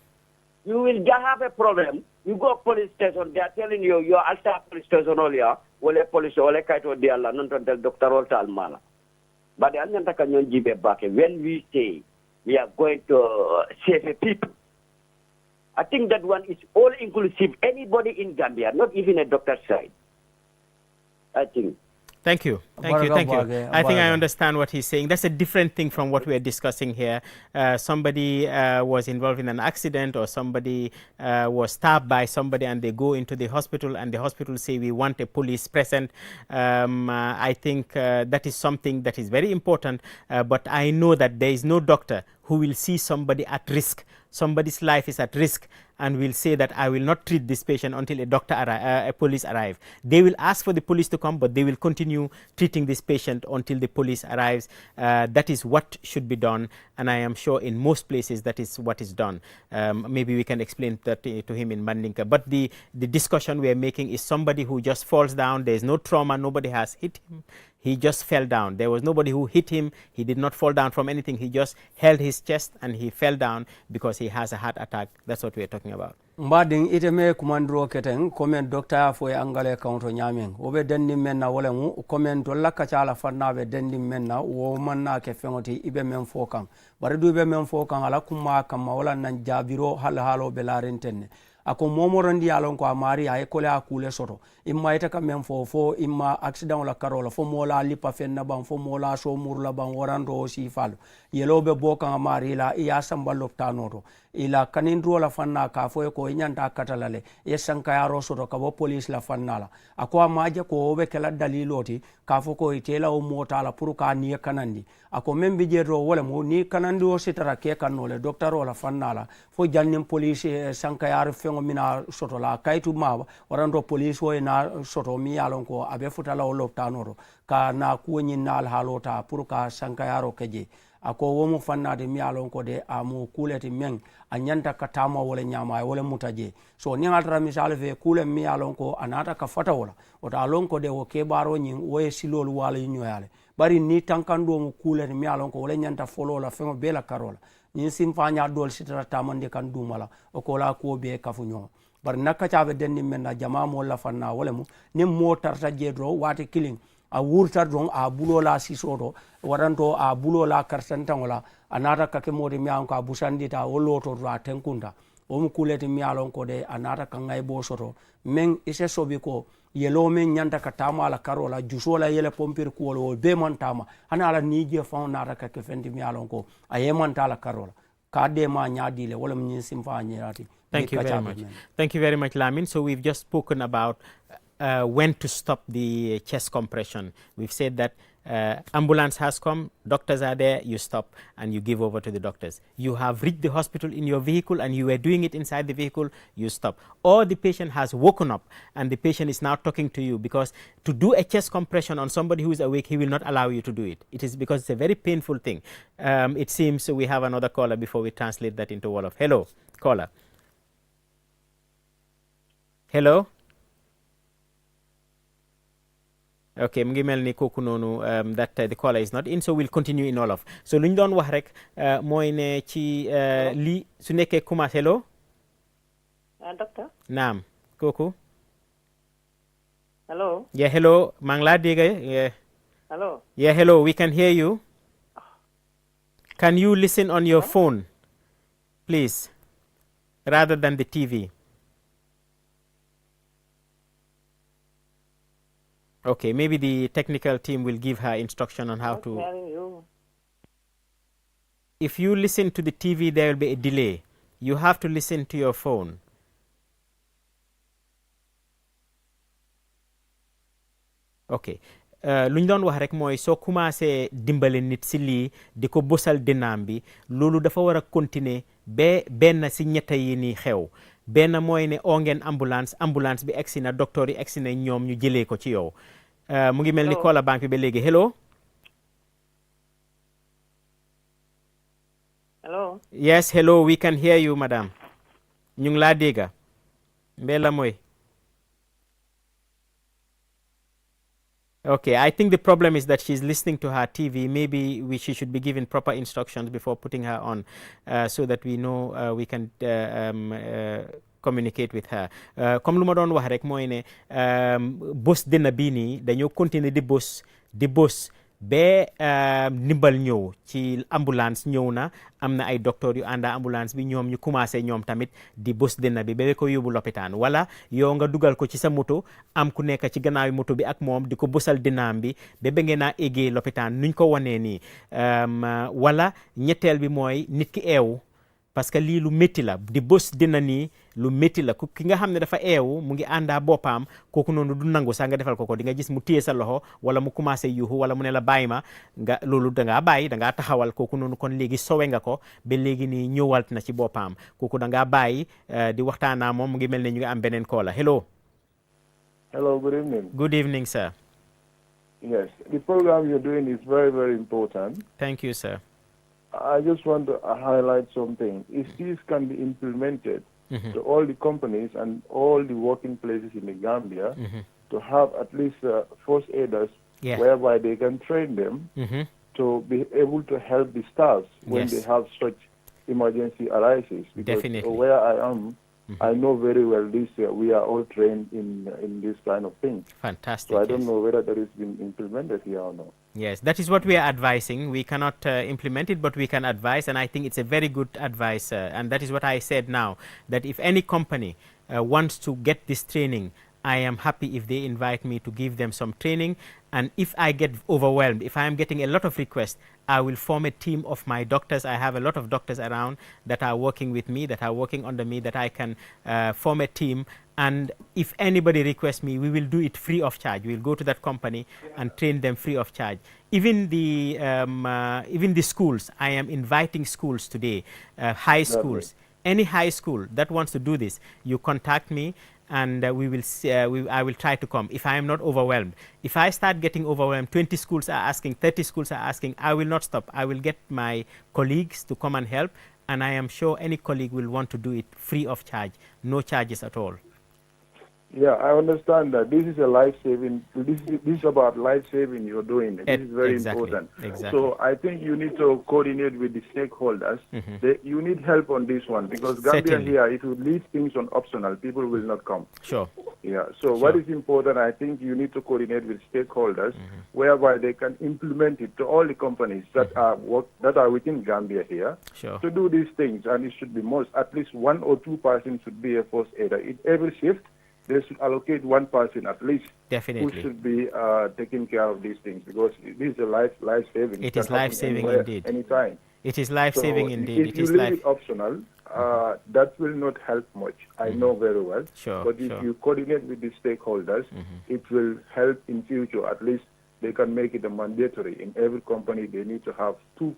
you will just have a problem. You go police station, they are telling you your alta police station earlier, wale police wale kaito diala non to doctor olta almala. But the anyanta kanyon jibe back when we say we are going to save the people. I think that one is all inclusive. Anybody in Gambia, not even a doctor's side. I think. Thank you. I think I understand what he's saying. That's a different thing from what we're discussing here. Somebody was involved in an accident or somebody was stabbed by somebody and they go into the hospital and the hospital say we want a police present. I think that is something that is very important. But I know that there is no doctor who will see somebody at risk. Somebody's life is at risk and will say that I will not treat this patient until a police arrive. They will ask for the police to come, but they will continue treating this patient until the police arrives. That is what should be done, and I am sure in most places that is what is done. Maybe we can explain that to him in Mandinka. But the discussion we are making is somebody who just falls down. There is no trauma. Nobody has hit him. He just fell down. There was nobody who hit him. He did not fall down from anything. He just held his chest and he fell down because he has a heart attack. That's what we're talking about. Mbading ite me kumandro keteng komen doctor fo angale counto nyameng obe denni menna wala mu komen to la kacala fanna be denni menna wo manna ke fengoti ibe men fo kan bari du be men fo kan ala kuma kam wala nan jabiro hal halo be larentenne ako momorondi alon ko amari ay ko la kule soto imma ita kam men fo imma accident la karola fo mola lipa fenna ban fo mola so murla ban warando si fal yelobe bokan amari la iya samba loptanoto ila kanindro la fanna ka fo ko nyanta katalale yesanka yaro soto ka bo police la fannala ako amaje ko be kala daliloti ka fo ko itela o mota la pour ka ni kanandi ako membe jedro wala mo ni kanandi o sitara ke kanole docteur o la fannala fo jannim police sanka yaro fengo mina soto la kaytu ma warando police o na soto mi yalon ko abe futala o loptanoro ka na kuwoni nal halota pour ka sanka yaro keje ako womo fannade mi alon ko de amu kuleti men a nyanta katama wala nyama wala mutaje so ni ngatra misal fe kule mi alon ko anata ka fata wala o ta alon ko de o ke baro nyin wo silol wala nyoyale bari ni tankando mu kuleti mi alon ko wala nyanta folo la fengo bela karola ni simfanya dol sitara tamande kan dumala o ko la ko be kafunyo bar nakka cabe denni men na jama mo la fanna wala mu ni mo tarta jedro wati killing a wurtar don a bulola sisoto waranto a bulola karsantangola anata kake modi mi anko abusandita woloto do atenkunda o mu kuleti mi alon ko de anata kangay bo soto men ise sobi ko yelo men nyanta ka tama ala karola jusola yele pompir ko wol be man tama ana ala nije fon nata kake fendi mi alon ko ayeman tala karola ka de ma nyaadile wala min simfa nyirati. Thank you very much. Thank you very much, Lamin. So we've just spoken about when to stop the chest compression. We've said that ambulance has come, doctors are there, you stop and you give over to the doctors. You have reached the hospital in your vehicle and you were doing it inside the vehicle, you stop. Or the patient has woken up and the patient is now talking to you, because to do a chest compression on somebody who is awake, he will not allow you to do it. It is because it's a very painful thing. It seems we have another caller before we translate that into Wolof. Hello, caller. Hello. Okay, mu ngi mel ni kooku noonu that the caller is not in, so we'll continue in Wolof. So lu ñu doon wax rek mooy ne ci lii su nekkee commencé. Hello. Doctor. Naam kooku. Hello. Yeah, hello. maa ngi laa dégg. Yeah. Hello. Yeah, hello. We can hear you. Can you listen on your phone, please, rather than the TV? Okay, maybe the technical team will give her instruction on how to. Hearing you. If you listen to the TV, there will be a delay. You have to listen to your phone. Okay. lu ñu doon wax rek mooy soo commencé dimbale nit si lii di ko bosal dinaam bi, loolu dafa war a continuer ba benn si ñetta yi nii xew. benn mooy ne oo ngeen ambulance bi egsi na, docteur yi egsi na, ñoom ñu jëlee ko ci yow. mu ngi mel ni caller bank bi ba léegi. Hello. Hello. Yes, hello, we can hear you, madam. ñu ngi laa dégga. mbela mooy. Okay, I think the problem is that she's listening to her TV. Maybe she should be given proper instructions before putting her on, so that we know we can communicate with her. Comme lu ma doon wax rek mooy ne bés dina bii nii dañoo continuer di bés ba ndimbal ñëw ci ambulance ñëw na, am na ay docteur yu ànda ambulance bi, ñoom ñu commencé ñoom tamit di bés dina bi ba ko yóbbu lopitaan. wala yow nga dugal ko ci sa moto, am ku nekk ci gannaaw moto bi ak moom di ko bësal dinaam bi ba ngeen a eggee lopitaan nuñ ko wanee nii. wala ñetteel bi mooy nit ki eewu, parce que lii lu métti la, di bés dina nii lu métti la. ki nga xam ne dafa eewu mu ngi àndaa boppam, kooku noonu du nangu sax nga defal ko di nga gis mu téye sa loxo wala mu commencé yuuxu wala mu ne la bàyyi ma nga, loolu dangaa bàyyi, dangaa taxawal. kooku noonu kon léegi sowe nga ko ba léegi nii ñëwalt na ci boppam. kooku dangaa bàyyi di waxtaanaa moom. mu ngi mel ne ñu ngi am beneen caller. Hello. Hello, good evening. Good evening, sir. Yes, the program you're doing is very, very important. Thank you, sir. I just want to highlight something. If this can be implemented to all the companies and all the working places in the Gambia, to have at least first aiders Yes. whereby they can train them to be able to help the staff when Yes. they have such emergency arises. Because Definitely. where I am, I know very well this. We are all trained in this kind of thing. Fantastic. So I don't yes. know whether that has been implemented here or not. Yes, that is what we are advising. We cannot implement it, but we can advise, and I think it's a very good advice. And that is what I said now, that if any company wants to get this training, I am happy if they invite me to give them some training. And if I get overwhelmed, if I am getting a lot of requests, I will form a team of my doctors. I have a lot of doctors around that are working with me, that are working under me, that I can form a team. And if anybody requests me, we will do it free of charge. We'll go to that company and train them free of charge. Even the schools, I am inviting schools today, high schools. Any high school that wants to do this, you contact me, and I will try to come if I am not overwhelmed. If I start getting overwhelmed, 20 schools are asking, 30 schools are asking, I will not stop. I will get my colleagues to come and help, and I am sure any colleague will want to do it free of charge, no charges at all. Yeah, I understand that this is a life-saving. This is about life-saving you're doing. This is very important. Exactly. So I think you need to coordinate with the stakeholders. You need help on this one because Gambia Certainly. here, if you leave things on optional, people will not come. Sure. Yeah. So what is important, I think you need to coordinate with stakeholders, whereby they can implement it to all the companies that are within Gambia here Sure. to do these things, and it should be at least 1 or 2 persons should be a first aider. In every shift, they should allocate 1 person at least Definitely. who should be taking care of these things because this is a life-saving. It is life-saving indeed. Anytime. It is life-saving So indeed. If you leave it optional, that will not help much. I know very well. Sure, But if sure. you coordinate with the stakeholders, it will help in future. At least they can make it a mandatory. In every company, they need to have two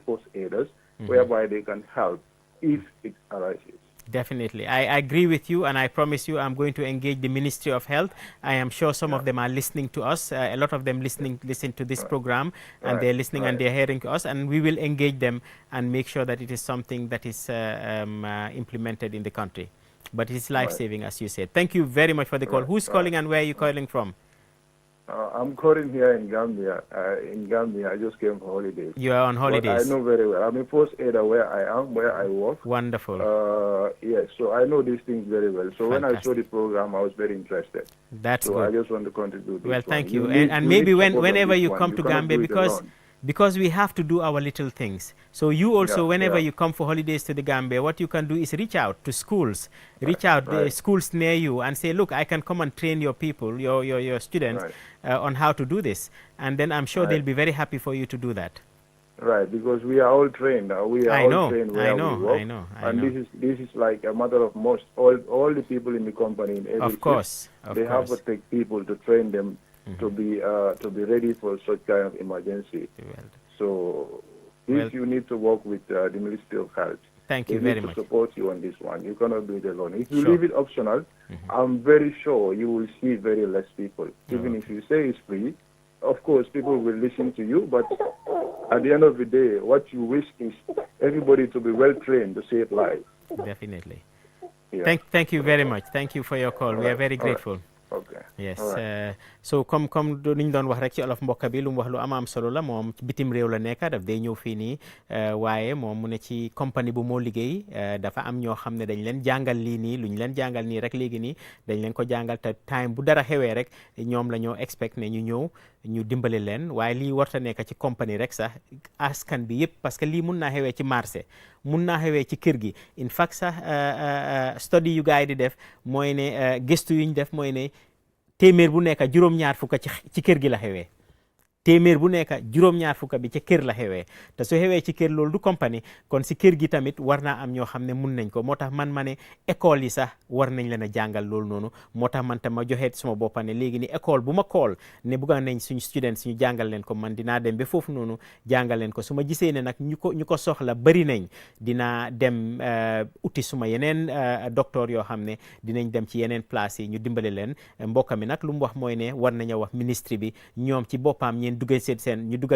first aiders, whereby they can help if it arises. Definitely. I agree with you, and I promise you I'm going to engage the Ministry of Health. I am sure some of them are listening to us. A lot of them listen to this program, and they're listening and they're hearing to us, and we will engage them and make sure that it is something that is implemented in the country. But it is life-saving, as you said. Thank you very much for the call. Who's calling and where are you calling from? I'm calling here in Gambia. I just came for holidays. You are on holidays. But I know very well. I'm a first aider where I am, where I work. Wonderful. Yes, so I know these things very well. So when I saw Fantastic. the program, I was very interested. That's So good. I just want to contribute. Well, this thank one. you. need- And you maybe need support on whenever this you one. come to cannot Gambia, do it alone. because we have to do our little things. So you also, Yeah, whenever yeah. you come for holidays to the Gambia, what you can do is reach out to schools, reach out to schools near you and say, look, I can come and train your people, your students on how to do this. And then I'm sure they'll be very happy for you to do that. Right, because we are all trained. We are I all know, trained I where know, we work. I know. This is like a matter of most. All the people in the company in every Of shift, course, they have to take people to train them to be ready for such kind of emergency. Well, So this you need to work with the Ministry of Health. thank They you need very to much. support you on this one. You cannot do it alone. If you Sure. leave it optional, I'm very sure you will see very less people. Even if you say it's free, of course, people will listen to you, but at the end of the day, what you wish is everybody to be well trained to save lives. Definitely. Yeah. Thank you very much. Thank you for your call. We are very grateful. Okay. Yes. All right. So comme niñ doon wax rek ci olof mbokk bi lu mu wax lu am solo la moom bitim réew la nekk daf day ñëw fii nii waaye moom mu ne ci compagnie bu moo liggéey dafa am ñoo xam ne dañ leen jàngal lii nii lu ñu leen jàngal nii rek léegi nii dañ leen ko jàngal te time bu dara xewee rek ñoom la ñoo expect ne ñu ñëw ñu dimbale leen waaye lii warta nekk ci compagnie rek sax askan bi yëpp parce que lii mun naa xewee ci marché mun naa xewee ci kër gi in fact sax study yu gars yi di def mooy ne gëstu yu ñu def mooy ne téeméer bu nekk juróom-ñaar fukka ci kër gi la xewee téeméer bu nekk juróom-ñaar fukka bi ca kër la xewee te su xewee ci kër loolu du compagnie kon si kër gi tamit war naa am ñoo xam ne mun nañ ko moo tax man ma ne école yi sax war nañ leen a jàngal loolu noonu moo tax man tam ma joxe suma boppa ne léegi ni école bu ma kool ne bugga nañ suñu student suñu jàngal leen ko man dinaa dem ba foofu noonu jàngal leen ko su ma gisee ne nag ñu ko soxla bari nañ dinaa dem uti suma yeneen docteur yoo xam ne dinañ dem ci yeneen place yi ñu dimbale leen mbokka mi nag lu mu wax mooy ne war nañu wax ministre bi ñoom ci boppam ñu dugal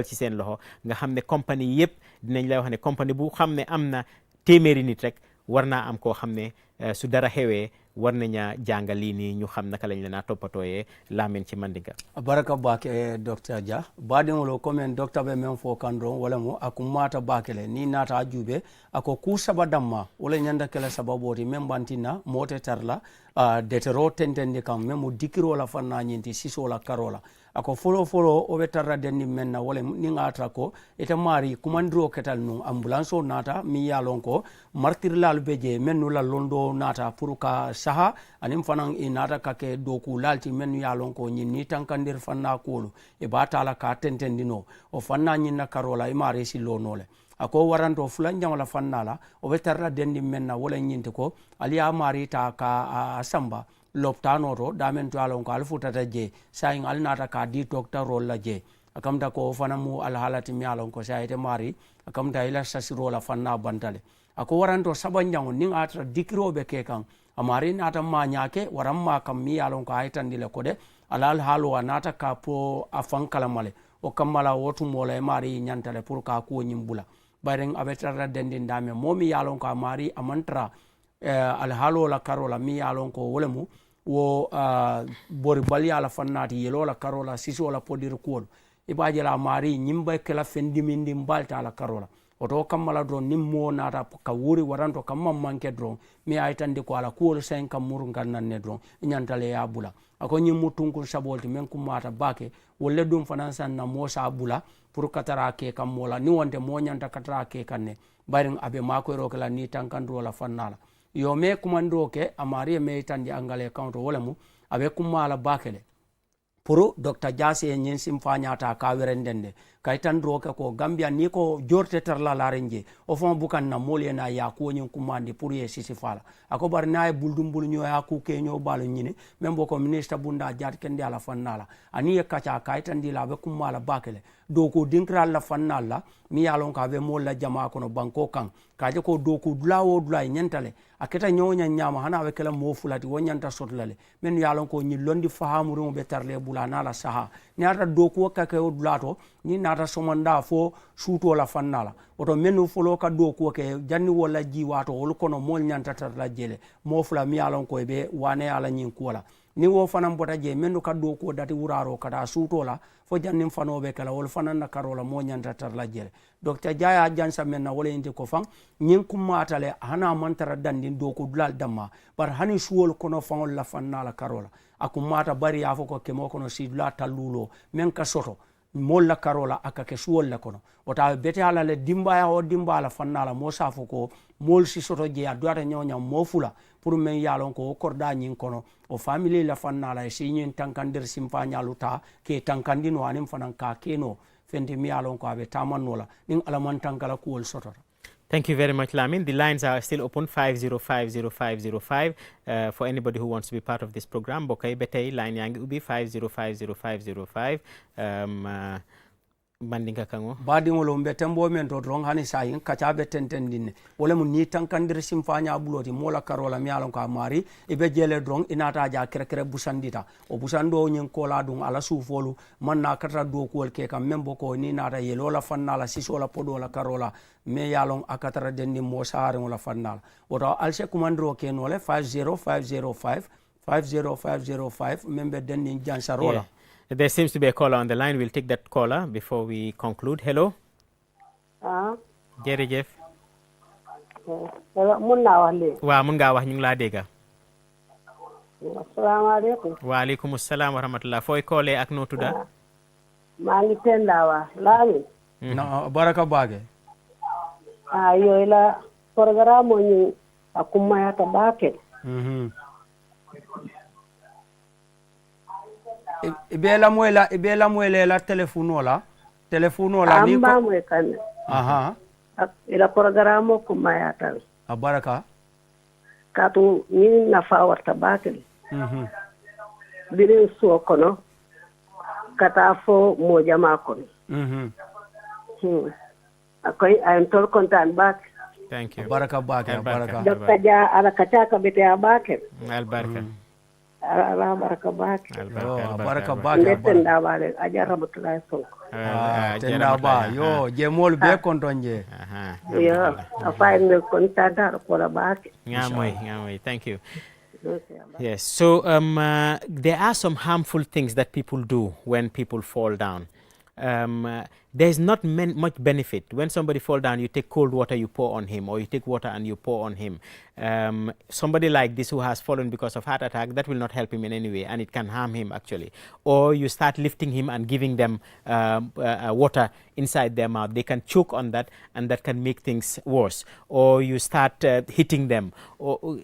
ci seen loxo nga xam ne compagnie yëpp dinañ lay wax ne compagnie bu xam ne am na téeméeri nit rek war naa am koo xam ne su dara xewee war naña jàngal lii nii ñu xam naka lañ leen a toppatooyee laamin ci mandinka baraka bake docteur Dia badingolo comme docteur be men fo kandron wala mo akumata bakele ni nata jube ako ku saba damma wala nyanda kala sababoti men bantina mote tarla detero tentendi kam men mo dikiro la fanna nyinti siso la karola ako folo o be tarra denni men na wala ni ngata ko ita mari kumandro ketal nu ambulance o nata mi yalon ko martir lal beje men no la londo nata pour ka saha anim fanan i nata kake doku lalti men yalon ko nyinni tankandir fanna kolu e batala ka tentendino o fanna nyinna karola e mari sillo nole ako waranto fulan jamala fannala o be tarra denni men na wala nyinte ko aliya mari ta ka samba loptano to damen to alon ko alfutata je sayin alnata ka di doctor rolla je akamta ko fanamu alhalati mi alon ko sayite mari akamta ila sasiro la fanna bantale ako waranto sabanjango ning atra dikirobe ke kan amari nata ma nyake waramma kam mi alon ko aytandile ko de alal halu anata ka po afankala male o kamala wotu mola e mari nyantale pour ka ko nyimbula bayren abetarra dendin dame momi yalon ko mari amantra alhalo la karola mi yalon ko wolemu wo bori bali ala fannati yelo la karola siso la podir kuol ibaje la mari nyimba kala fendimindi mbalta la karola oto kamala dron nimmo nata ka wuri waranto kamma manke dron mi aytande ko ala kuol sen kam murungan nanne dron nyantale ya bula ako nyimmu tunkul sabolti men kumata bake wolle dum fanansan na mosa bula pour katara ke kam mola ni wonde mo nyanta katara ke kanne bayrin abe mako ro kala ni tankandro la fannala yo me kumando ke amari me tandi angale account wala mu abe kumala bakele pour Dr. Jase nyen sim fanyata ka werendende kay tan roke ko Gambia ni ko jorte tarla la renje o fon bukan na mole na ya ko nyen kumandi pour ye sisi fala ako bar na e buldum bul nyo ya ku ke nyo balu nyine membo ko ministre bunda jat kende ala fannala ani e kacha kay tan di la be kumala bakele do ko dinkral la fannala mi yalon ka be molla jama ko no banko kan kaje ko do ko dulawo dulay nyentale aketa nyonya nyama hana be kala mo fulati wonyanta sotlale men yalon ko nyi londi fahamuru be tarle bulana la saha ni ata do ko ka ke dulato ni nata somanda fo suto la fannala oto menu folo ka do ko ke janni wala jiwato wol kono mol nyanta tarla jele mo fula mi yalon ko be wane ala nyin kola ni wo fanan bota je menu ka do ko dati wuraro kada suto la fo jannim fanobe kala wol fanan na karola mo nyanta tarla jele Dr. Jaya jansa menna wala inte ko fan nyin kumatale hana mantara dandin do ko dulal damma bar hani suwol kono fangol la fannala karola akumata bari afo ko kemo kono sidula talulo men ka soto molla karola aka ke suwol la kono wota bete ala le dimbaya o dimbala fannala mo safo ko mol si soto je adwata nyonya mo fula pour men yalon ko korda nyin kono o family la fannala e si nyin tankandir simpanya luta ke tankandino anim fanan ka keno fendi mi yalon ko abe tamannola ning alaman tankala kuwol soto. Thank you very much, Lamin. The lines are still open 5050505 for anybody who wants to be part of this program. Bokai betay line yangi ubi 5050505. Mandinga kango badingolo mbetembo men to rong hani sayin kacabe tentendine wala mu ni tankandir simfanya buloti mola karola mi alon ka mari ibe jele drong inata ja krekre busandita o busando nyin kola dum ala sufolu man na kata do ko ke kam membo ko ni nata yelo la fannala sisola podola karola me yalon akatara denni mo saare wala fannala woto alse kumandro ke no le 50505 membe denni jansarola. Yeah. There seems to be a caller on the line. We'll take that caller before we conclude. Hello? Jerejef. mun naa wax léegi. waaw mun ngaa wax ñu ngi laa dégg. asalaamaaleykum. waaleykum salaam wa rahmatullah. fooy koolee ak noo tudda. maa ngi Tendaawa Lamin. na baraka baage. yooyu la programme ñu akumayata baake. ibela mwela la telefono la ni amba mwe kan aha ila programme ko mayata abaraka katu ni nafa warta bakel bire so kono kata fo mo jama kono akoy I am tol content back. Thank you. Baraka baake baraka Dr. Ja ala kachaka bete abake albarka ala baraka baake baraka baake Tendaawa le aja rahmatullahi sonko Tendaawa yo je mol be kontonje yo afay ne kontanta ko la baake ngamoy thank you. Okay. Yes. So there are some harmful things that people do when people fall down. There's not much benefit. When somebody fall down, you take cold water, you pour on him, or you take water and you pour on him. Somebody like this who has fallen because of heart attack, that will not help him in any way, and it can harm him actually. Or you start lifting him and giving them water inside their mouth. They can choke on that, and that can make things worse. Or you start hitting them. Or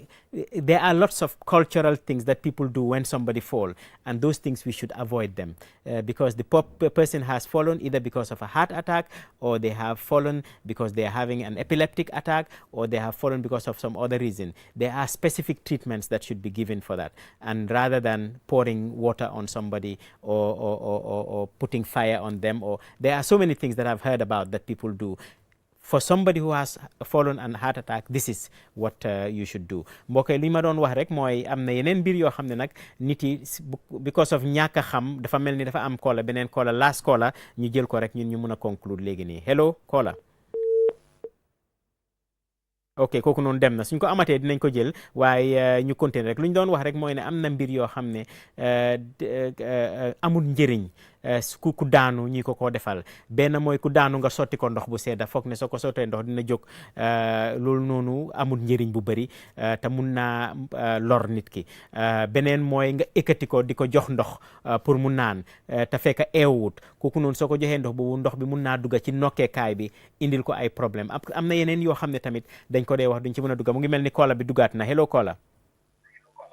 there are lots of cultural things that people do when somebody fall, and those things we should avoid them because the person has fallen either because of a heart attack, or they have fallen because they are having an epileptic attack, or they have fallen because of some other reason. There are specific treatments that should be given for that, and rather than pouring water on somebody or putting fire on them, or there are so many things that I've heard about that people do. For somebody who has fallen and heart attack, this is what you should do. mbokk li ma doon wax rek mooy am na yeneen mbir yoo xam ne nag nit yi because of ñàkk a xam dafa mel ni dafa am caller beneen caller last caller ñu jël ko rek ñun ñu mun a conclude léegi nii hello caller. ok kooku noonu dem na suñ ko amatee dinañ ko jël waaye ñu continuer rek lu ñu doon wax rek mooy ne am na mbir yoo xam ne amul njëriñ ku daanu ñi ko defal benn mooy ku daanu nga sotti ko ndox bu sedda foog ne soo ko sottee ndox dina jóg loolu noonu amul njëriñ bu bëri te mun naa lor nit ki beneen mooy nga ekkati ko di ko jox ndox pour mu naan te fekk eewut kooku noonu soo ko joxee ndox boobu ndox bi mun naa dugga ci nokkeekaay bi indil ko ay problème am na yeneen yoo xam ne tamit dañ ko dee wax duñ ci mën a dugga mu ngi mel ni kola bi dugaat na hello kola.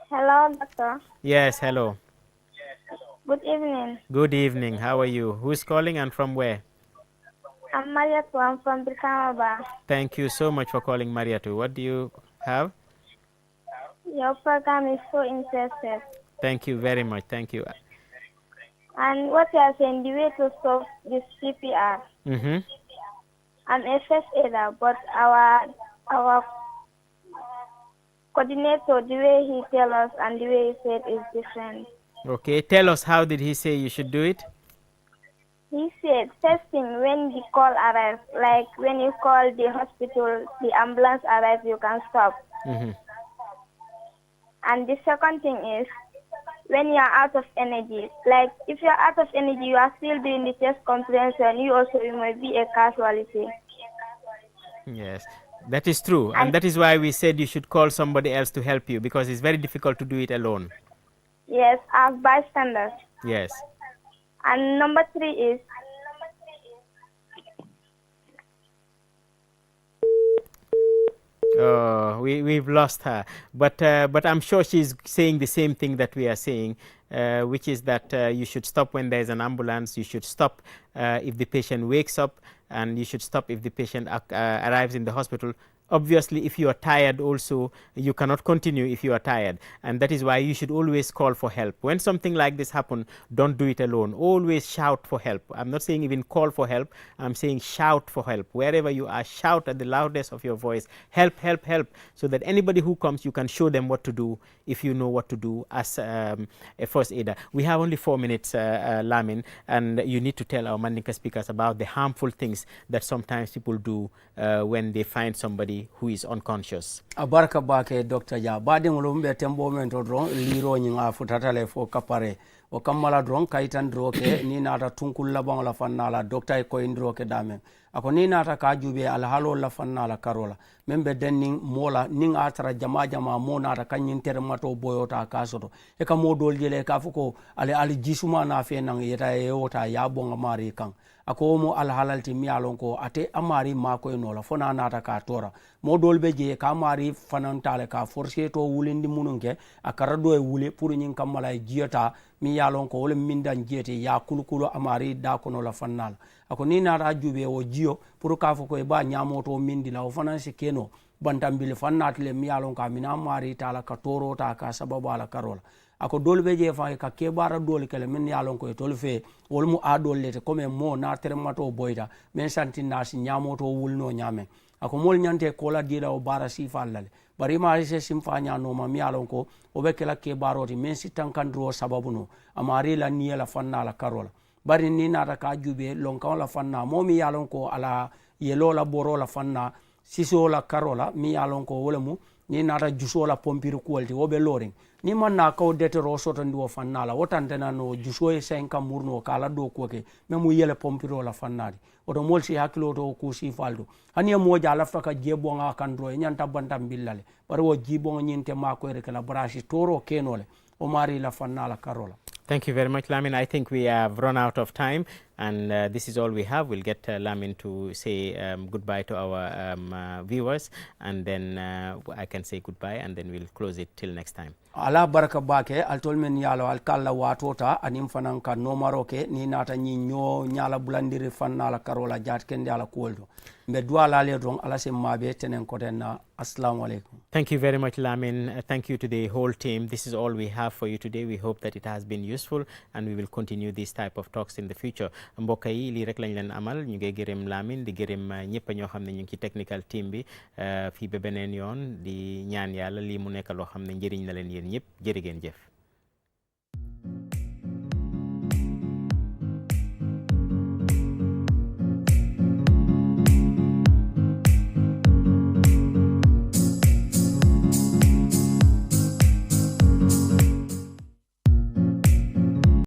Hello, doctor. Yes, hello. Good evening. Good evening. How are you? Who's calling and from where? I'm Mariatu. I'm from Brikama. Thank you so much for calling, Mariatu. What do you have? Your program is so interesting. Thank you very much. Thank you. And what you are saying, the way to solve this CPR. Mm-hmm. I'm a first aider, but our coordinator, the way he tells us and the way he said is different. Okay, tell us, how did he say you should do it? He said, first thing, when the call arrives, like when you call the hospital, the ambulance arrives, you can stop. Mm-hmm. And the second thing is, when you are out of energy, like if you are out of energy, you are still doing the chest comprehension, you might be a casualty. Yes, that is true. And that is why we said you should call somebody else to help you, because it's very difficult to do it alone. Yes, as bystanders. Yes. And number 3 is, we've lost her, but I'm sure she's saying the same thing that we are saying, which is that you should stop when there's an ambulance. You should stop if the patient wakes up, and you should stop if the patient arrives in the hospital. Obviously, if you are tired also, you cannot continue if you are tired. And that is why you should always call for help. When something like this happens, don't do it alone. Always shout for help. I'm not saying even call for help. I'm saying shout for help. Wherever you are, shout at the loudest of your voice. Help, help, help. So that anybody who comes, you can show them what to do if you know what to do as a first aider. We have only 4 minutes, Lamin, and you need to tell our Mandinka speakers about the harmful things that sometimes people do when they find somebody who is unconscious. Abaraka bake Dr. Ja badin ulumbe tembo mento dron liro nyinga futatale fo kapare o kamala dron kaitan droke ni nata tunkul la bang la fanala doctor ko indroke dame ako ni nata ka jube al halo la fanala karola membe denning mola ning atara jama mo nata kanyin termato boyota kasoto e ka modol jele ka fuko ali jisuma na fe nang yeta e wota ya bonga mari kan ako mo al halalti mi alon ko ate amari mako e nola fona nata ka tora modol be je ka mari fanantale ka forcé to wulindi mununke akara do e wule pour nyin kamala jiota mi yalon ko wole mindan jeti ya kulkulo amari da kono la fannal ako ni nata jube o jio pour ka fo ko e ba nyamoto mindi la o fanansi keno bantambile fannatle mi yalon ka mina mari tala ka toro ta ka sababu ala karola ako dolbe je fa ka kebara dol kele min yalon ko e tolfe wol mu adol lete comme mo na termato boyta men santi nasi nyamoto wulno nyame ako mol nyante kola dida o bara sifallale bari mari se simfanya no ma mi yalon ko o be kala kebaroti men sitan kandro sababu no amari la ni la fanna la karola bari ni nata ka jube lonkan la fanna mo mi yalon ko ala yelo la boro la fanna siso la karola mi yalon ko wolemu ni nata juso la pompiri kuolti wobe loring ni man na kaw detero soto ndi wo fannala wotantena no juso e senka murno kala do koke memu yele pompiro la fannadi oto molsi hakilo to ku si faldo hani moja alafta ka jebo nga kandro e nyanta bantam billale bari wo jibo nyinte mako e kala brashi toro kenole o mari la fannala karola. Thank you very much, Lamin. I think we have run out of time, and this is all we have. We'll get Lamin to say goodbye to our viewers, and then I can say goodbye, and then we'll close it till next time. Ala baraka bake altol men yalo alkalla watota anim fanan ka nomaro ke ni nata ni nyo nyala bulandiri fanna la karola jat kende ala koldo mbe duala le don ala se mabe tenen kotenna. Assalamu alaikum. Thank you very much, Lamin. Thank you to the whole team. This is all we have for you today. We hope that it has been useful, and we will continue this type of talks in the future. Mbokk yi li rek lañ leen amal ñu ngi gërëm Lamin di gërëm ñëpp ñoo xam ne ñu ngi ci technical team bi fii ba beneen yoon di ñaan yàlla lii mu nekk loo xam ne njëriñ na leen yéen ñëpp jërë ngeen jëf.